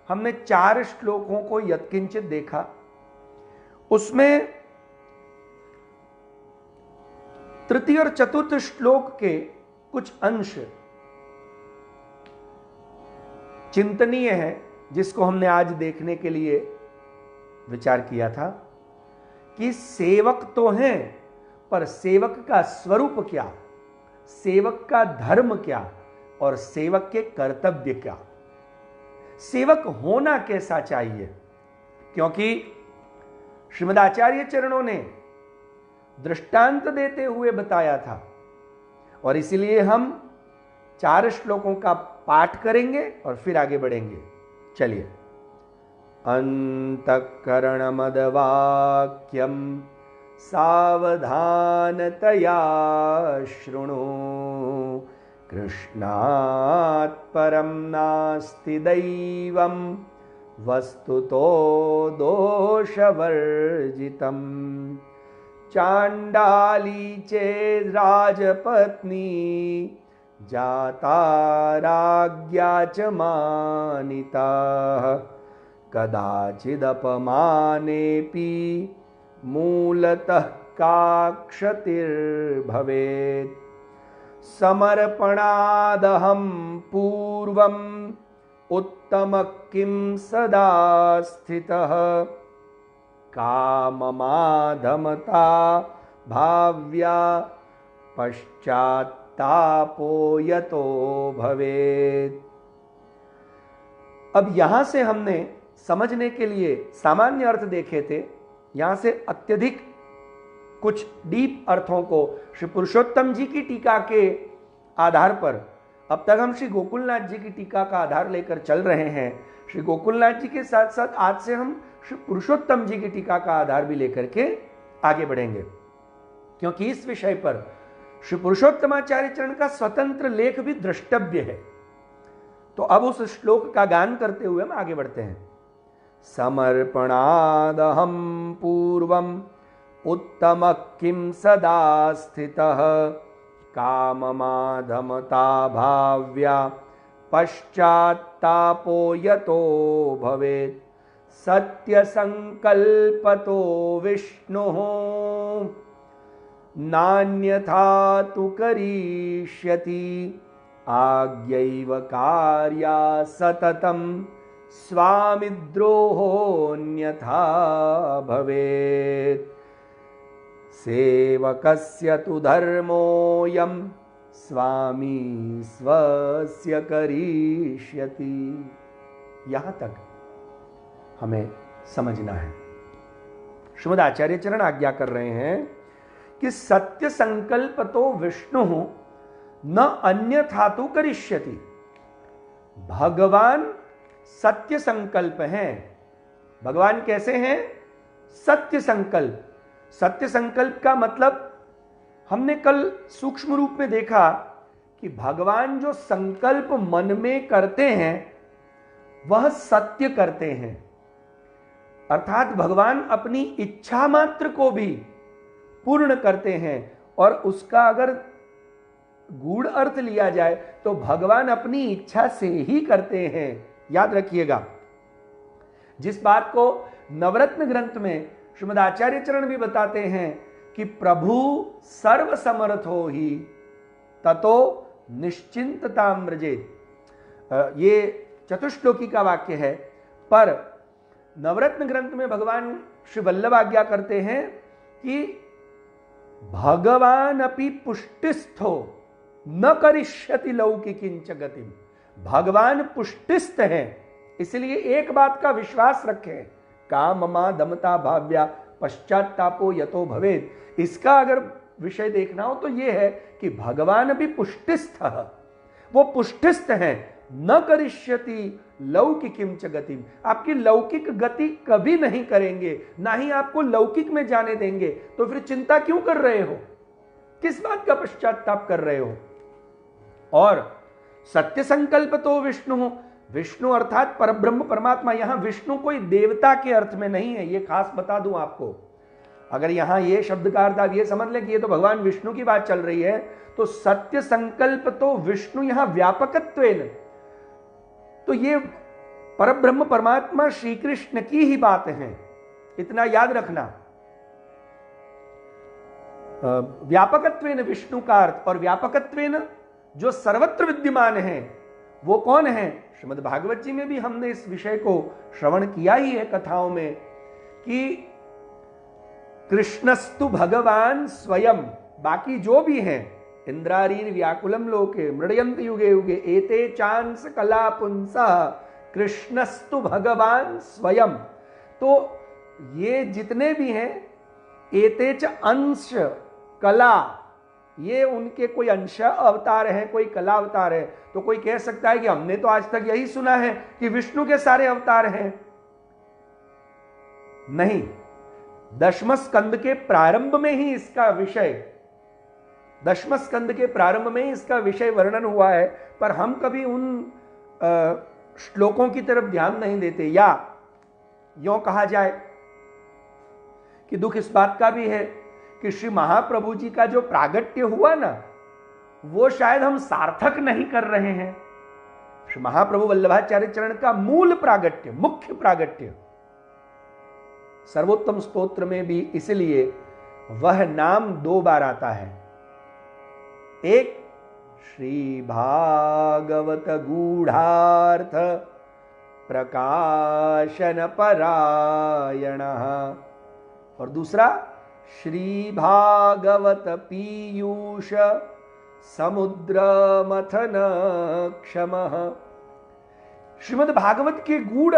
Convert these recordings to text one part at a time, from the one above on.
हमने 4 श्लोकों को यत्किंचित देखा। उसमें तृतीय और चतुर्थ श्लोक के कुछ अंश चिंतनीय है, जिसको हमने आज देखने के लिए विचार किया था कि सेवक तो हैं, पर सेवक का स्वरूप क्या, सेवक का धर्म क्या और सेवक के कर्तव्य क्या, सेवक होना कैसा चाहिए। क्योंकि श्रीमदाचार्य चरणों ने दृष्टांत देते हुए बताया था, और इसलिए हम 4 श्लोकों का पाठ करेंगे और फिर आगे बढ़ेंगे। चलिए। अंतःकरणमदवाक्यं सावधानतया शृणु, कृष्णात् परं नास्ति दैवं वस्तुतो दोषवर्जितम्। चाण्डाली चेद् राजपत्नी जाता राज्ञा च मानिता, कदाचिदपमानेऽपि मूलतः का क्षतिर्भवेत्। समर्पणादहं पूर्वम् उत्तमः किं सदा स्थितः, काममाधमता भाव्या पश्चात्तापो यतो भवेत्। अब यहां से हमने समझने के लिए सामान्य अर्थ देखे थे, यहां से अत्यधिक कुछ डीप अर्थों को श्री पुरुषोत्तम जी की टीका के आधार पर, अब तक हम श्री गोकुलनाथ जी की टीका का आधार लेकर चल रहे हैं। श्री गोकुलनाथ जी के साथ साथ आज से हम श्री पुरुषोत्तम जी की टीका का आधार भी लेकर के आगे बढ़ेंगे, क्योंकि इस विषय पर श्री पुरुषोत्तमाचार्य चरण का स्वतंत्र लेख भी द्रष्टव्य है। तो अब उस श्लोक का गान करते हुए हम आगे बढ़ते हैं। समर्पणादहं पूर्वम् उत्तमः किं सदा स्थितः, काममाधमता भाव्या पश्चात्तापो यतो भवेत्। सत्यसंकल्पतो विष्णुः नान्यथा तु करिष्यति, आज्ञैव कार्या सततं स्वामिद्रोहोऽन्यथा भवेत्। सेवकस्य तु धर्मोऽयं स्वामी स्वस्य करिष्यति। यहां तक हमें समझना है। श्रीमद आचार्य चरण आज्ञा कर रहे हैं कि सत्य संकल्प तो विष्णु न अन्यथा तो करिष्यति। भगवान सत्य संकल्प हैं। भगवान कैसे हैं? सत्य संकल्प। सत्य संकल्प का मतलब हमने कल सूक्ष्म रूप में देखा कि भगवान जो संकल्प मन में करते हैं वह सत्य करते हैं। अर्थात भगवान अपनी इच्छा मात्र को भी पूर्ण करते हैं, और उसका अगर गूढ़ अर्थ लिया जाए तो भगवान अपनी इच्छा से ही करते हैं। याद रखिएगा, जिस बात को नवरत्न ग्रंथ में श्रीमद आचार्य चरण भी बताते हैं कि प्रभु सर्व समर्थो ही ततो निश्चिंतताम व्रजेत। ये चतुश्लोकी का वाक्य है, पर नवरत्न ग्रंथ में भगवान श्री वल्लभ आज्ञा करते हैं कि भगवान अपि पुष्टिस्थो न करिष्यति लौकिकिंच गतिम। भगवान पुष्टिस्थ हैं, इसलिए एक बात का विश्वास रखें, काममा दमता भाव्या पश्चात्तापो यतो भवेत्। इसका अगर विषय देखना हो तो यह है कि भगवान भी पुष्टिस्थ, वो पुष्टिस्थ हैं। न करिष्यति लौकिकिम च गतिम, आपकी लौकिक गति कभी नहीं करेंगे, ना ही आपको लौकिक में जाने देंगे। तो फिर चिंता क्यों कर रहे हो? किस बात का पश्चात्ताप कर रहे हो? और सत्य संकल्प तो विष्णु, विष्णु अर्थात परब्रह्म परमात्मा। यहां विष्णु कोई देवता के अर्थ में नहीं है, यह खास बता दूं आपको। अगर यहां यह शब्द का अर्थ आप ये समझ लें कि ये तो भगवान विष्णु की बात चल रही है, तो सत्य संकल्प तो विष्णु यहां व्यापकत्वेन, तो ये परब्रह्म परमात्मा श्री कृष्ण की ही बात है, इतना याद रखना। व्यापकत्वेन विष्णु का अर्थ, और व्यापकत्वेन जो सर्वत्र विद्यमान है वो कौन है? श्रीमद् भागवत जी में भी हमने इस विषय को श्रवण किया ही है कथाओं में कि कृष्णस्तु भगवान स्वयं, बाकी जो भी हैं इंद्रारीर व्याकुलम लोके मृडयंत युगे युगे एते चांस कला पुंसः कृष्णस्तु भगवान स्वयं। तो ये जितने भी हैं एते च अंश कला, ये उनके कोई अंश अवतार है, कोई कला अवतार है। तो कोई कह सकता है कि हमने तो आज तक यही सुना है कि विष्णु के सारे अवतार हैं। नहीं, दशम स्कंद के प्रारंभ में ही इसका विषय, दशम स्कंद के प्रारंभ में ही इसका विषय वर्णन हुआ है, पर हम कभी उन श्लोकों की तरफ ध्यान नहीं देते। या यों कहा जाए कि दुख इस बात का भी है कि श्री महाप्रभु जी का जो प्रागट्य हुआ ना, वो शायद हम सार्थक नहीं कर रहे हैं। श्री महाप्रभु वल्लभाचार्य चरण का मूल प्रागट्य, मुख्य प्रागट्य सर्वोत्तम स्तोत्र में भी इसलिए वह नाम 2 बार आता है। एक श्री भागवत गूढ़ार्थ प्रकाशन परायण, और दूसरा श्री भागवत पीयूष समुद्र मथन क्षम। श्रीमद् भागवत के गूढ़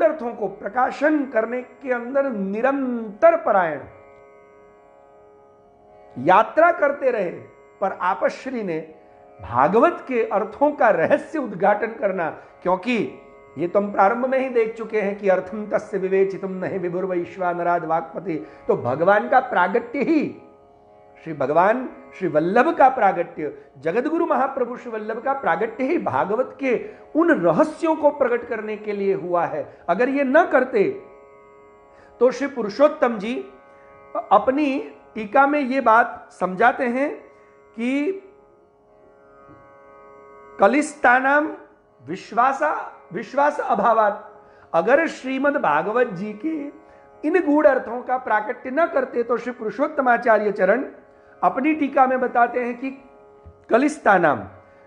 अर्थों को प्रकाशन करने के अंदर निरंतर परायण यात्रा करते रहे, पर आपश्री ने भागवत के अर्थों का रहस्य उद्घाटन करना, क्योंकि ये तो हम प्रारंभ में ही देख चुके हैं कि अर्थम तस्य विवेचितुम नहीं विभुर्वैश्वानराद वाक्पति। तो भगवान का प्रागट्य ही, श्री भगवान श्री वल्लभ का प्रागट्य, जगतगुरु महाप्रभु श्री वल्लभ का प्रागट्य ही भागवत के उन रहस्यों को प्रकट करने के लिए हुआ है। अगर ये न करते तो श्री पुरुषोत्तम जी अपनी टीका में ये बात समझाते हैं कि कलिस्तानाम विश्वास अभावात, अगर श्रीमद् भागवत जी के इन गूढ़ अर्थों का प्राकट्य न करते तो श्री पुरुषोत्तमाचार्य चरण अपनी टीका में बताते हैं कि कलिस्तानाम,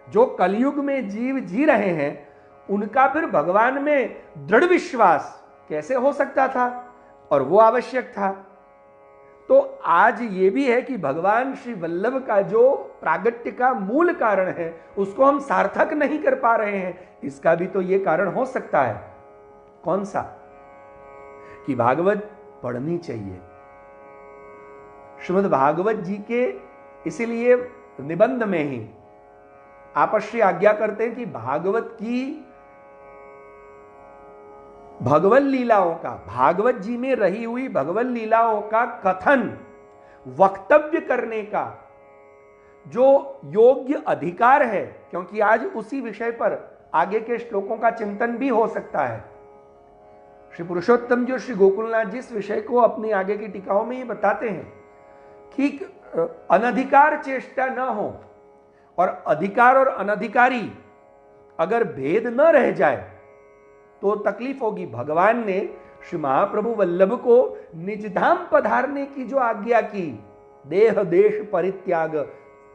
जो कलयुग में जीव जी रहे हैं, उनका फिर भगवान में दृढ़ विश्वास कैसे हो सकता था, और वो आवश्यक था। तो आज ये भी है कि भगवान श्री वल्लभ का जो प्रागट्य का मूल कारण है उसको हम सार्थक नहीं कर पा रहे हैं। इसका भी तो ये कारण हो सकता है। कौन सा? कि भागवत पढ़नी चाहिए। श्रीमद् भागवत जी के इसीलिए निबंध में ही आपश्री आज्ञा करते हैं कि भागवत की भगवत लीलाओं का, भागवत जी में रही हुई भगवत लीलाओं का कथन वक्तव्य करने का जो योग्य अधिकार है, क्योंकि आज उसी विषय पर आगे के श्लोकों का चिंतन भी हो सकता है। श्री पुरुषोत्तम जी और श्री गोकुलनाथ जी इस विषय को अपनी आगे की टीकाओं में ये बताते हैं कि अनधिकार चेष्टा न हो, और अधिकार और अनधिकारी अगर भेद न रह जाए तो तकलीफ होगी। भगवान ने श्री महाप्रभु वल्लभ को निजधाम पधारने की जो आज्ञा की, देह देश परित्याग,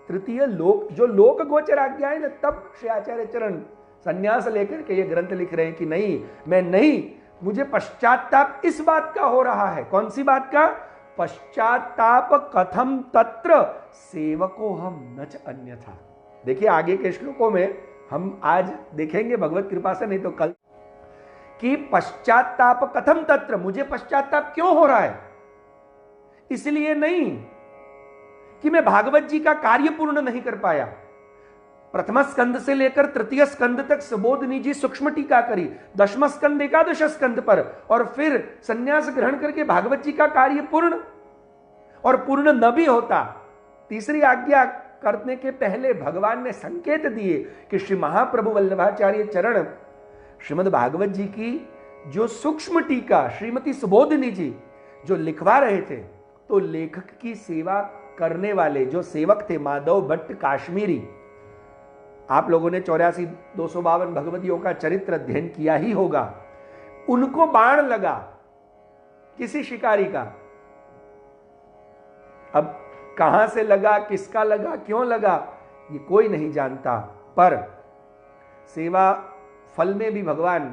तृतीय लोक, जो लोक गोचर आज्ञा है ना, तब श्री आचार्य चरण संन्यास लेकर के ये ग्रंथ लिख रहे हैं कि नहीं, मैं नहीं, मुझे पश्चाताप इस बात का हो रहा है। कौन सी बात का? पश्चाताप कथम तत्र सेवको हम नच अन्यथा। देखिए आगे के श्लोकों में हम आज देखेंगे भगवत कृपा से, नहीं तो कल, कि पश्चाताप कथम तत्र, मुझे पश्चाताप क्यों हो रहा है? इसलिए नहीं कि मैं भागवत जी का कार्य पूर्ण नहीं कर पाया। प्रथम स्कंद से लेकर तृतीय स्कंद तक सुबोधनी जी सूक्ष्म टीका करी, दशम स्कंद एकादश स्कंद पर, और फिर संन्यास ग्रहण करके भागवत जी का कार्य पूर्ण, और पूर्ण न भी होता, तीसरी आज्ञा करने के पहले भगवान ने संकेत दिए कि श्री महाप्रभु वल्लभाचार्य चरण श्रीमद् भागवत जी की जो सूक्ष्म टीका श्रीमती सुबोधिनी जी जो लिखवा रहे थे, तो लेखक की सेवा करने वाले जो सेवक थे माधव भट्ट काश्मीरी, आप लोगों ने 84 252 भगवतियों का चरित्र अध्ययन किया ही होगा। उनको बाण लगा किसी शिकारी का, अब कहां से लगा, किसका लगा, क्यों लगा, ये कोई नहीं जानता। पर सेवा फल में भी भगवान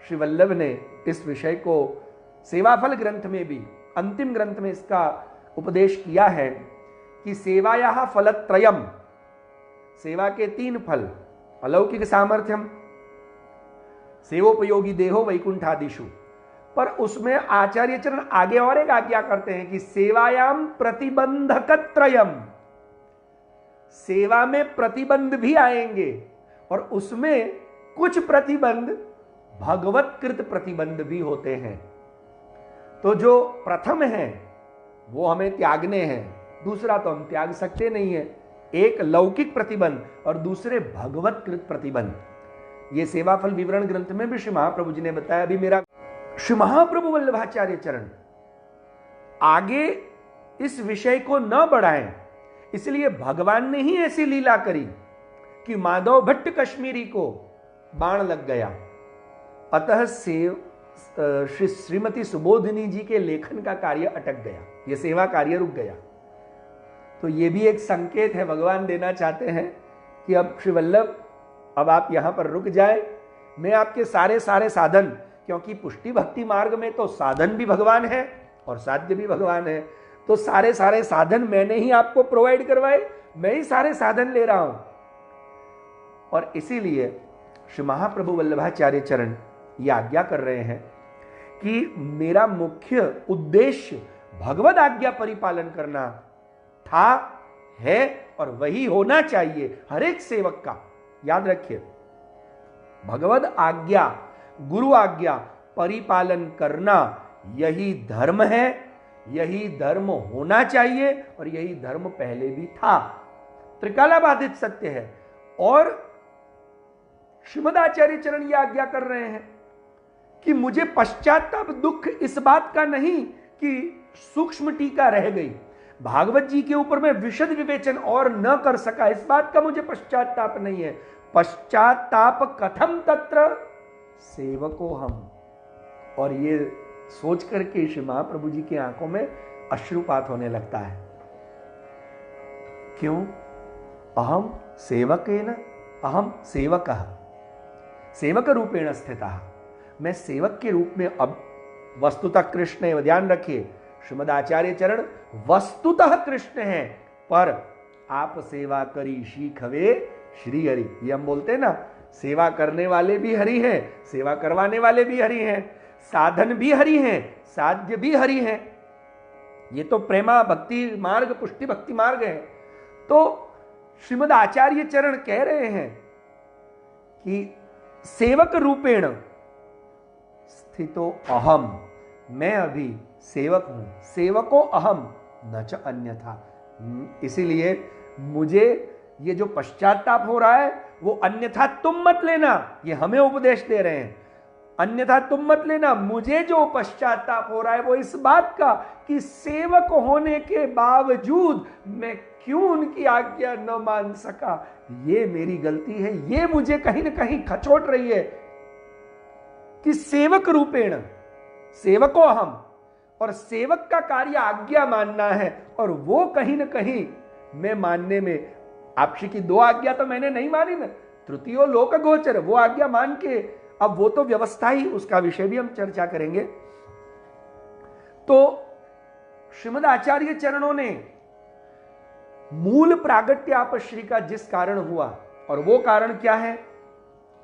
श्री वल्लभ ने इस विषय को सेवाफल ग्रंथ में भी, अंतिम ग्रंथ में इसका उपदेश किया है कि सेवायाः फलत्रयम्, सेवा के 3 फल, अलौकिक सामर्थ्यम, सेवोपयोगी देहो वैकुंठादिषु। पर उसमें आचार्य चरण आगे और एक आज्ञा करते हैं कि सेवायाम प्रतिबंधकत्रयम्, सेवा में प्रतिबंध भी आएंगे और उसमें कुछ प्रतिबंध भगवत्कृत प्रतिबंध भी होते हैं। तो जो प्रथम है वो हमें त्यागने हैं, दूसरा तो हम त्याग सकते नहीं है। एक लौकिक प्रतिबंध और दूसरे भगवत्कृत प्रतिबंध। ये सेवाफल विवरण ग्रंथ में भी श्री महाप्रभु जी ने बताया। अभी मेरा श्री महाप्रभु वल्लभाचार्य चरण आगे इस विषय को न बढ़ाएं, इसलिए भगवान ने ही ऐसी लीला करी कि माधव भट्ट कश्मीरी को बाण लग गया, अतः श्री श्रीमती सुबोधिनी जी के लेखन का कार्य अटक गया, यह सेवा कार्य रुक गया। तो ये भी एक संकेत है, भगवान देना चाहते हैं कि अब श्री वल्लभ, अब आप यहां पर रुक जाए, मैं आपके सारे साधन, क्योंकि पुष्टि भक्ति मार्ग में तो साधन भी भगवान है और साध्य भी भगवान है, तो सारे साधन मैंने ही आपको प्रोवाइड करवाए, मैं ही सारे साधन ले रहा हूं। और इसीलिए श्री महाप्रभु वल्लभाचार्य चरण ये आज्ञा कर रहे हैं कि मेरा मुख्य उद्देश्य भगवद आज्ञा परिपालन करना था, है और वही होना चाहिए हर एक सेवक का। याद रखिए, भगवद आज्ञा, गुरु आज्ञा परिपालन करना यही धर्म है, यही धर्म होना चाहिए और यही धर्म पहले भी था, त्रिकालाबाधित सत्य है। और श्रीमद आचार्य चरण ये आज्ञा कर रहे हैं कि मुझे पश्चाताप, दुख इस बात का नहीं कि सूक्ष्म टीका रह गई, भागवत जी के ऊपर मैं विशद विवेचन और न कर सका, इस बात का मुझे पश्चाताप नहीं है। पश्चाताप कथम तत्र सेवको हम। और ये सोच करके श्री महाप्रभु जी की आंखों में अश्रुपात होने लगता है। क्यों? अहम सेवकेन, अहम सेवकः, सेवक रूपेण स्थितः, मैं सेवक के रूप में। अब वस्तुतः कृष्ण है, ध्यान रखिए, श्रीमद आचार्य चरण वस्तुतः कृष्ण है, पर आप सेवा करी शीखवे श्री हरि, ये हम बोलते हैं ना, सेवा करने वाले भी हरि हैं, सेवा करवाने वाले भी हरि हैं, साधन भी हरि हैं, साध्य भी हरि हैं। ये तो प्रेमा भक्ति मार्ग, पुष्टि भक्ति मार्ग है। तो श्रीमद आचार्य चरण कह रहे हैं कि सेवक रूपेण स्थितो अहम, मैं अभी सेवक हूं, सेवको अहम न च अन्यथा। इसीलिए मुझे ये जो पश्चाताप हो रहा है वो अन्यथा तुम मत लेना, ये हमें उपदेश दे रहे हैं, अन्यथा तुम मत लेना। मुझे जो पश्चाताप हो रहा है वो इस बात का कि सेवक होने के बावजूद मैं क्यों उनकी आज्ञा न मान सका, ये मेरी गलती है, ये मुझे कहीं ना कहीं खचोट रही है कि सेवक रूपेण, सेवको हम, और सेवक का कार्य आज्ञा मानना है, और वो कहीं ना कहीं मैं मानने में, आपशी की 2 आज्ञा तो मैंने नहीं मानी ना, तृतीयो लोक गोचर, वो आज्ञा मान के, अब वो तो व्यवस्था ही, उसका विषय भी हम चर्चा करेंगे। तो श्रीमद आचार्य चरणों ने मूल प्रागट्य आपश्री का जिस कारण हुआ, और वो कारण क्या है,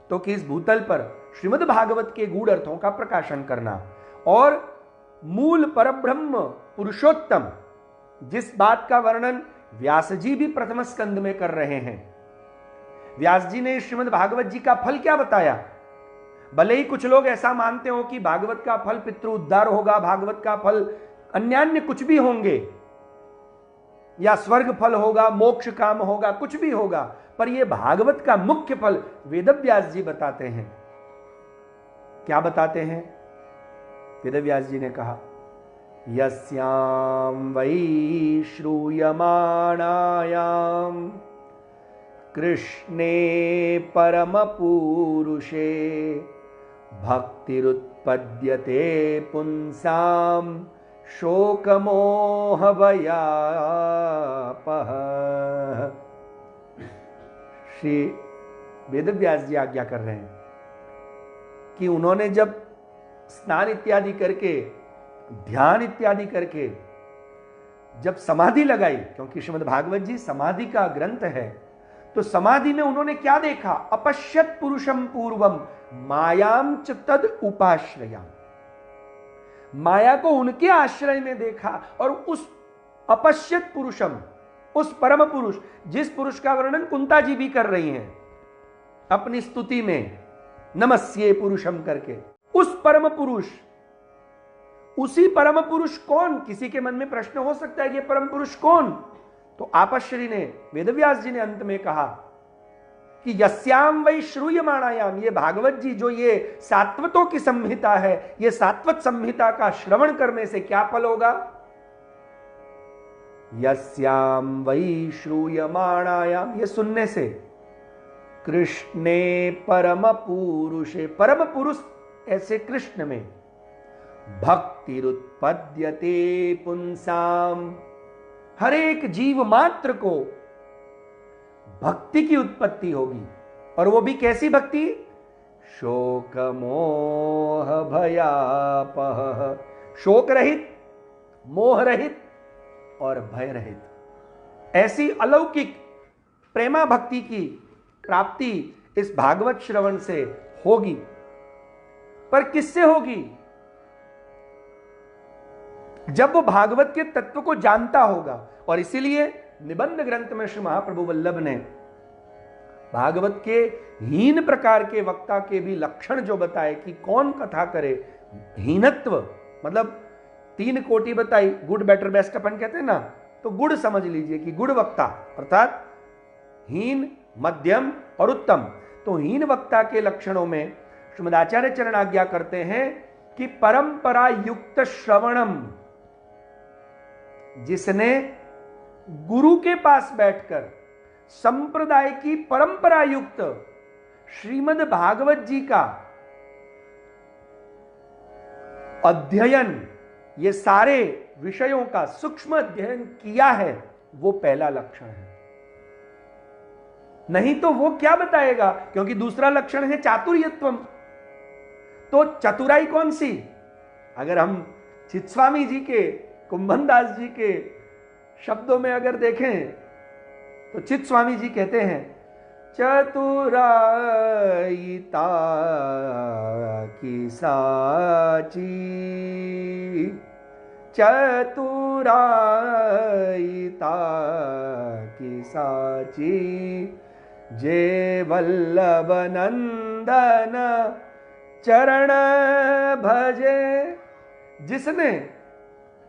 तो कि इस भूतल पर श्रीमद् भागवत के गूढ़ अर्थों का प्रकाशन करना, और मूल परब्रह्म पुरुषोत्तम, जिस बात का वर्णन व्यास जी भी प्रथम स्कंद में कर रहे हैं। व्यास जी ने श्रीमद् भागवत जी का फल क्या बताया? भले ही कुछ लोग ऐसा मानते हो कि भागवत का फल पितृ उद्धार होगा, भागवत का फल अन्यान्य कुछ भी होंगे, या स्वर्ग फल होगा, मोक्ष काम होगा, कुछ भी होगा, पर यह भागवत का मुख्य फल वेदव्यास जी बताते हैं। क्या बताते हैं? वेदव्यास जी ने कहा, यस्याम वै श्रूयमाणायाम कृष्णे परम पुरुषे भक्तिरुत्पद्यते पुंसाम शोकमोह भयापः। श्री वेदव्यास जी आज्ञा कर रहे हैं कि उन्होंने जब स्नान इत्यादि करके, ध्यान इत्यादि करके जब समाधि लगाई, क्योंकि श्रीमद् भागवत जी समाधि का ग्रंथ है, तो समाधि में उन्होंने क्या देखा? अपश्यत पुरुषम पूर्वम मायाम च तद उपाश्रयाम। माया को उनके आश्रय में देखा और उस अपश्यत पुरुषम, उस परम पुरुष, जिस पुरुष का वर्णन कुंता जी भी कर रही हैं अपनी स्तुति में नमस्ये पुरुषम करके, उस परम पुरुष, उसी परम पुरुष कौन? किसी के मन में प्रश्न हो सकता है कि परम पुरुष कौन? तो आपश्री ने, वेदव्यास जी ने अंत में कहा कि यस्याम वै श्रूयमाणायाम, ये भागवत जी जो ये सात्वतों की संहिता है, ये सात्वत संहिता का श्रवण करने से क्या फल होगा? यस्याम वै श्रूयमाणायाम, ये सुनने से, कृष्णे परम पुरुषे, परम पुरुष ऐसे कृष्ण में, भक्तिरुत्पद्यते पुंसाम, हर एक जीव मात्र को भक्ति की उत्पत्ति होगी। और वो भी कैसी भक्ति? शोक मोह भयापह, शोक रहित, मोह रहित और भय रहित। ऐसी अलौकिक प्रेमा भक्ति की प्राप्ति इस भागवत श्रवण से होगी। पर किससे होगी? जब वो भागवत के तत्व को जानता होगा। और इसीलिए निबंध ग्रंथ में श्री महाप्रभु वल्लभ ने भागवत के हीन प्रकार के वक्ता के भी लक्षण जो बताए कि कौन कथा करे। हीनत्व मतलब 3 कोटि बताई, गुड बेटर बेस्ट अपन कहते हैं ना, तो गुड समझ लीजिए कि गुड वक्ता अर्थात हीन, मध्यम और उत्तम। तो हीन वक्ता के लक्षणों में श्रीमदाचार्य चरण आज्ञा करते हैं कि परंपरा युक्त श्रवणम, जिसने गुरु के पास बैठकर संप्रदाय की परंपरा युक्त श्रीमद् भागवत जी का अध्ययन, ये सारे विषयों का सूक्ष्म अध्ययन किया है, वो पहला लक्षण है। नहीं तो वो क्या बताएगा? क्योंकि दूसरा लक्षण है चातुर्यत्वम। तो चतुराई कौन सी? अगर हम चित्स्वामी जी के, कुंभन दास जी के शब्दों में अगर देखें तो चित स्वामी जी कहते हैं, चतुराईता की साची, चतुराईता की साची, जे वल्लभ नंदन चरण भजे। जिसने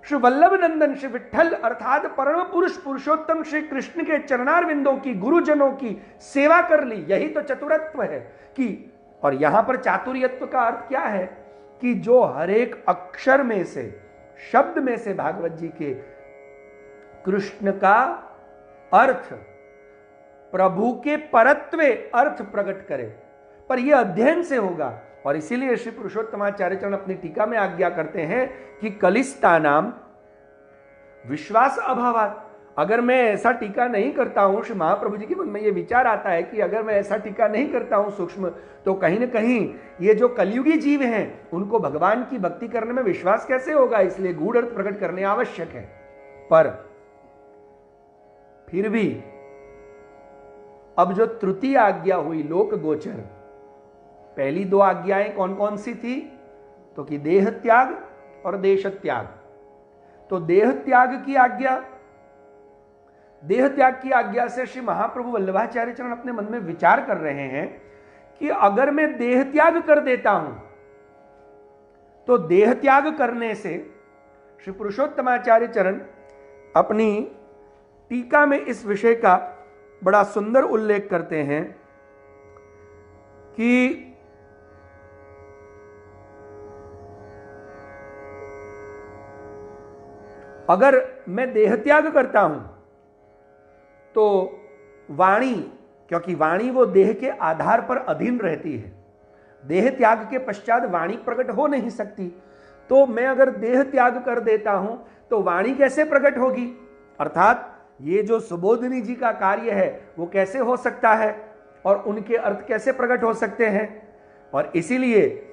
श्री वल्लभ नंदन श्री विठ्ठल अर्थात परम पुरुष पुरुषोत्तम श्री कृष्ण के चरणार विंदों की, गुरुजनों की सेवा कर ली, यही तो चतुरत्व है। कि और यहां पर चातुर्यत्व का अर्थ क्या है? कि जो हर एक अक्षर में से, शब्द में से भागवत जी के कृष्ण का अर्थ, प्रभु के परत्वे अर्थ प्रकट करे। पर यह अध्ययन से होगा। और इसीलिए श्री पुरुषोत्तमाचार्य चरण अपनी टीका में आज्ञा करते हैं कि कलिस्ता नाम विश्वास अभावात। अगर मैं ऐसा टीका नहीं करता हूं, श्री महाप्रभु जी के मन में यह विचार आता है कि अगर मैं ऐसा टीका नहीं करता हूं सूक्ष्म, तो कहीं ना कहीं ये जो कलयुगी जीव हैं उनको भगवान की भक्ति करने में विश्वास कैसे होगा? इसलिए गूढ़ अर्थ प्रकट करने आवश्यक है। पर फिर भी अब जो तृतीय आज्ञा हुई लोक गोचर, पहली 2 आज्ञाएं कौन कौन सी थी? तो कि देह त्याग और देश त्याग। तो देह त्याग की आज्ञा से श्री महाप्रभु वल्लभाचार्य चरण अपने मन में विचार कर रहे हैं कि अगर मैं देह त्याग कर देता हूं, तो देह त्याग करने से श्री पुरुषोत्तमाचार्य चरण अपनी टीका में इस विषय का बड़ा सुंदर उल्लेख करते हैं कि अगर मैं देह त्याग करता हूं तो वाणी क्योंकि वाणी वो देह के आधार पर अधीन रहती है। देह त्याग के पश्चात वाणी प्रकट हो नहीं सकती। तो मैं अगर देह त्याग कर देता हूं तो वाणी कैसे प्रकट होगी? अर्थात ये जो सुबोधिनी जी का कार्य है वो कैसे हो सकता है और उनके अर्थ कैसे प्रकट हो सकते हैं? और इसीलिए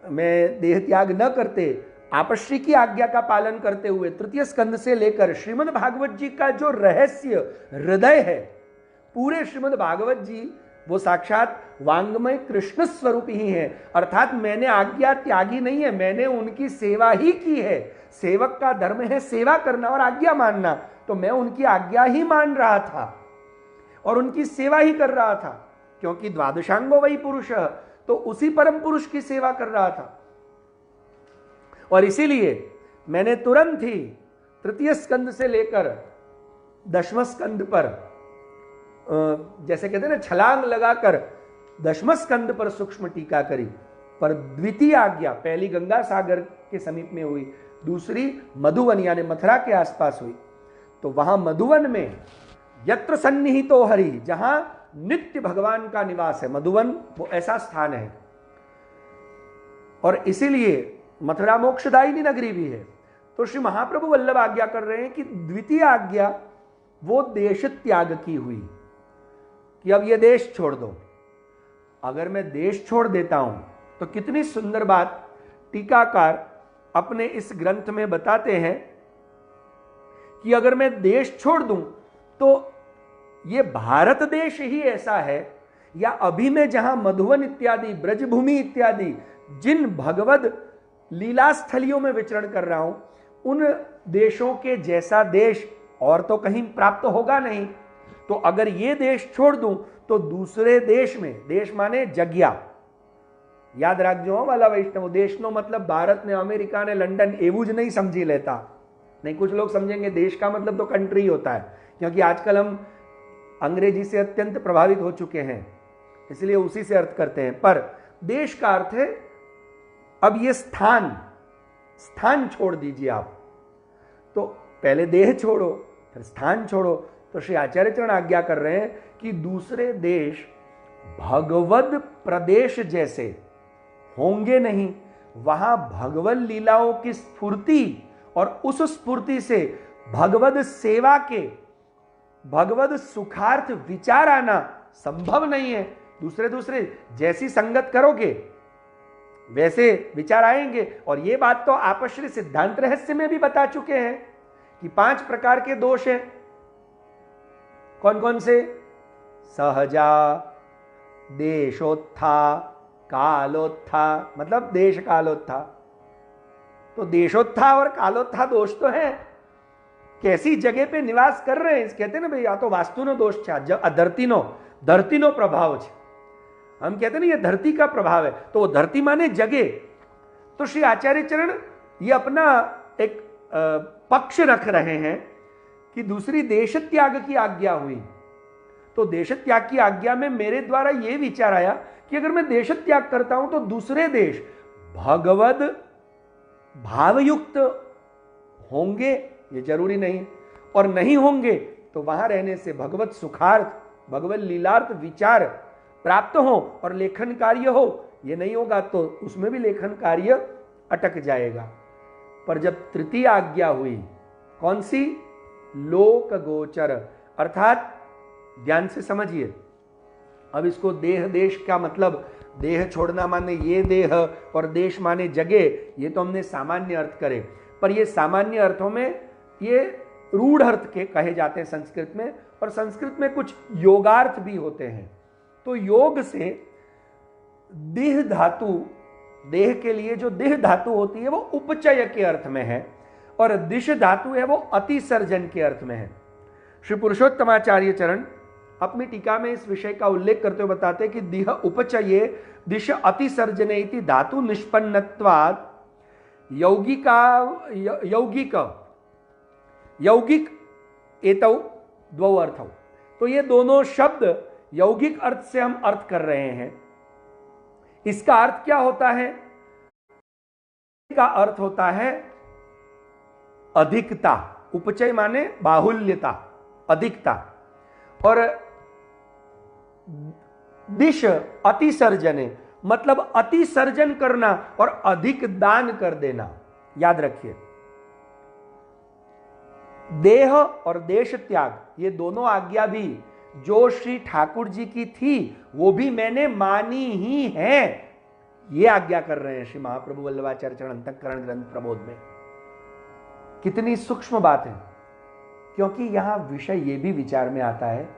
मैं देह त्याग न करते, आपश्री की आज्ञा का पालन करते हुए तृतीय स्कंद से लेकर श्रीमद् भागवत जी का जो रहस्य हृदय है, पूरे श्रीमद् भागवत जी वो साक्षात वांग्मय कृष्ण स्वरूप ही है। अर्थात मैंने आज्ञा त्यागी नहीं है, मैंने उनकी सेवा ही की है। सेवक का धर्म है सेवा करना और आज्ञा मानना, तो मैं उनकी आज्ञा ही मान रहा था और उनकी सेवा ही कर रहा था, क्योंकि द्वादशांगो वही पुरुष, तो उसी परम पुरुष की सेवा कर रहा था। और इसीलिए मैंने तुरंत ही तृतीय स्कंद से लेकर दशम स्कंद पर, जैसे कहते हैं ना, छलांग लगाकर दशम स्कंद पर सूक्ष्म टीका करी। पर द्वितीय आज्ञा पहली गंगा सागर के समीप में हुई, दूसरी मधुवन यानी मथुरा के आसपास हुई। तो वहां मधुवन में यत्र सन्निहितो हरि, जहां नित्य भगवान का निवास है, मधुवन वो ऐसा स्थान है। और इसीलिए मथुरा मोक्षदायिनी नगरी भी है। तो श्री महाप्रभु वल्लभ आज्ञा कर रहे हैं कि द्वितीय आज्ञा वो देश त्याग की हुई कि अब ये देश छोड़ दो। अगर मैं देश छोड़ देता हूं तो कितनी सुंदर बात टीकाकार अपने इस ग्रंथ में बताते हैं कि अगर मैं देश छोड़ दूं तो ये भारत देश ही ऐसा है, या अभी मैं जहां मधुवन इत्यादि ब्रजभूमि इत्यादि जिन भगवद लीला स्थलियों में विचरण कर रहा हूं, उन देशों के जैसा देश और तो कहीं प्राप्त होगा नहीं। तो अगर ये देश छोड़ दूं तो दूसरे देश में, देश माने जग्या, याद रखजो वाला वैष्णव, देश नो मतलब भारत ने, अमेरिका ने, लंडन एवं ज नहीं समझी लेता। नहीं, कुछ लोग समझेंगे देश का मतलब तो कंट्री होता है, क्योंकि आजकल हम अंग्रेजी से अत्यंत प्रभावित हो चुके हैं, इसलिए उसी से अर्थ करते हैं। पर देश का अर्थ है अब ये स्थान छोड़ दीजिए आप। तो पहले देह छोड़ो फिर स्थान छोड़ो। तो श्री आचार्य चरण आज्ञा कर रहे हैं कि दूसरे देश भगवद प्रदेश जैसे होंगे नहीं, वहां भगवत लीलाओं की स्फूर्ति और उस स्फूर्ति से भगवद सेवा के, भगवद सुखार्थ विचार आना संभव नहीं है। दूसरे जैसी संगत करोगे वैसे विचार आएंगे। और ये बात तो आपश्री सिद्धांत रहस्य में भी बता चुके हैं कि 5 प्रकार के दोष हैं। कौन कौन से? सहजा, देशोत्था, कालोत्था, मतलब देश कालोत्था। तो देशोत्था और कालोत्था दोष तो है, कैसी जगह पे निवास कर रहे हैं। कहते हैं ना भाई, या तो वास्तुनो दोष छा, धरतीनो प्रभाव छे। हम कहते हैं ना ये धरती का प्रभाव है, तो वो धरती माने जगह। तो श्री आचार्य चरण ये अपना एक पक्ष रख रहे हैं कि दूसरी देश त्याग की आज्ञा हुई। तो देश त्याग की आज्ञा में मेरे द्वारा यह विचार आया कि अगर मैं देश त्याग करता हूं तो दूसरे देश भगवद भावयुक्त होंगे, ये जरूरी नहीं, और नहीं होंगे तो वहां रहने से भगवत सुखार्थ, भगवत लीलार्थ विचार प्राप्त हो और लेखन कार्य हो। ये नहीं होगा तो उसमें भी लेखन कार्य अटक जाएगा। पर जब तृतीय आज्ञा हुई, कौन सी? लोक गोचर, अर्थात ध्यान से समझिए। अब इसको देह देश का मतलब, देह छोड़ना माने ये देह और देश माने जगह, ये तो हमने सामान्य अर्थ करे। पर ये सामान्य अर्थों में ये रूढ़ अर्थ के कहे जाते हैं संस्कृत में, और संस्कृत में कुछ योगार्थ भी होते हैं। तो योग से देह धातु, देह के लिए जो देह धातु होती है वो उपचय के अर्थ में है, और दिश धातु है वो अतिसर्जन के अर्थ में है। श्री पुरुषोत्तमाचार्य चरण अपनी टीका में इस विषय का उल्लेख करते हुए बताते हैं कि दिह उपचये दिश अतिसर्जने इति धातु निष्पन्नत्वात् यौगिक एतौ द्वौ अर्थौ। तो ये दोनों शब्द यौगिक अर्थ से हम अर्थ कर रहे हैं। इसका अर्थ क्या होता है? का अर्थ होता है अधिकता। उपचय माने बाहुल्यता, अधिकता। और दिश अतिसर्जने, मतलब अतिसर्जन करना और अधिक दान कर देना। याद रखिए, देह और देश त्याग, ये दोनों आज्ञा भी जो श्री ठाकुर जी की थी वो भी मैंने मानी ही है। ये आज्ञा कर रहे हैं श्री महाप्रभु वल्लभाचार्य चरण अंतःकरण ग्रंथ प्रबोध में। कितनी सूक्ष्म बात है, क्योंकि यहां विषय यह भी विचार में आता है,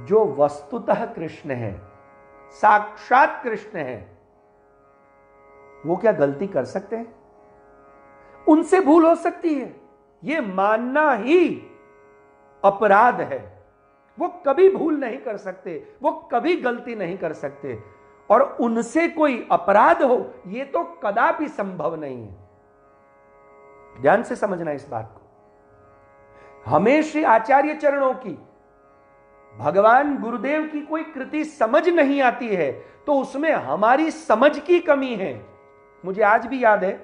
जो वस्तुतः कृष्ण है, साक्षात कृष्ण है, वो क्या गलती कर सकते हैं? उनसे भूल हो सकती है, ये मानना ही अपराध है। वो कभी भूल नहीं कर सकते, वो कभी गलती नहीं कर सकते, और उनसे कोई अपराध हो ये तो कदापि संभव नहीं है। ध्यान से समझना इस बात को। हमें श्री आचार्य चरणों की, भगवान गुरुदेव की कोई कृति समझ नहीं आती है तो उसमें हमारी समझ की कमी है। मुझे आज भी याद है,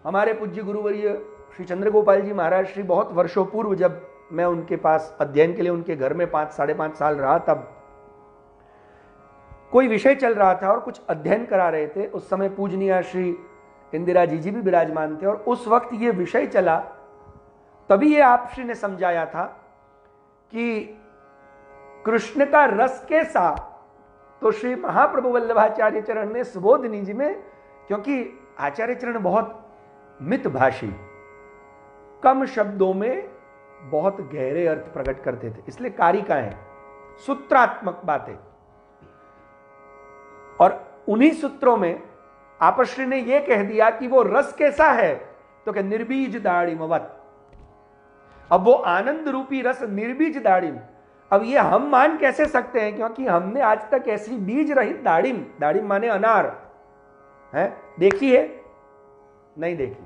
हमारे पूज्य गुरुवर्य श्री चंद्रगोपाल जी महाराज श्री बहुत वर्षों पूर्व, जब मैं उनके पास अध्ययन के लिए उनके घर में 5-5.5 साल रहा, तब कोई विषय चल रहा था और कुछ अध्ययन करा रहे थे। उस समय पूजनीय श्री इंदिरा जी भी विराजमान थे, और उस वक्त ये विषय चला, तभी ये आप श्री ने समझाया था कि कृष्ण का रस कैसा। तो श्री महाप्रभु वल्लभाचार्य चरण ने सुबोधिनी जी में, क्योंकि आचार्य चरण बहुत मितभाषी, कम शब्दों में बहुत गहरे अर्थ प्रकट करते थे, इसलिए कारिकाएं, सूत्रात्मक बातें, और उन्हीं सूत्रों में आपश्री ने यह कह दिया कि वो रस कैसा है, तो क्या निर्बीज दाड़िमवत। अब वो आनंद रूपी रस निर्बीज दाड़िम, अब ये हम मान कैसे सकते हैं, क्योंकि हमने आज तक ऐसी बीज रहित दाड़िम, दाड़िम माने अनार है, देखी है? नहीं देखी।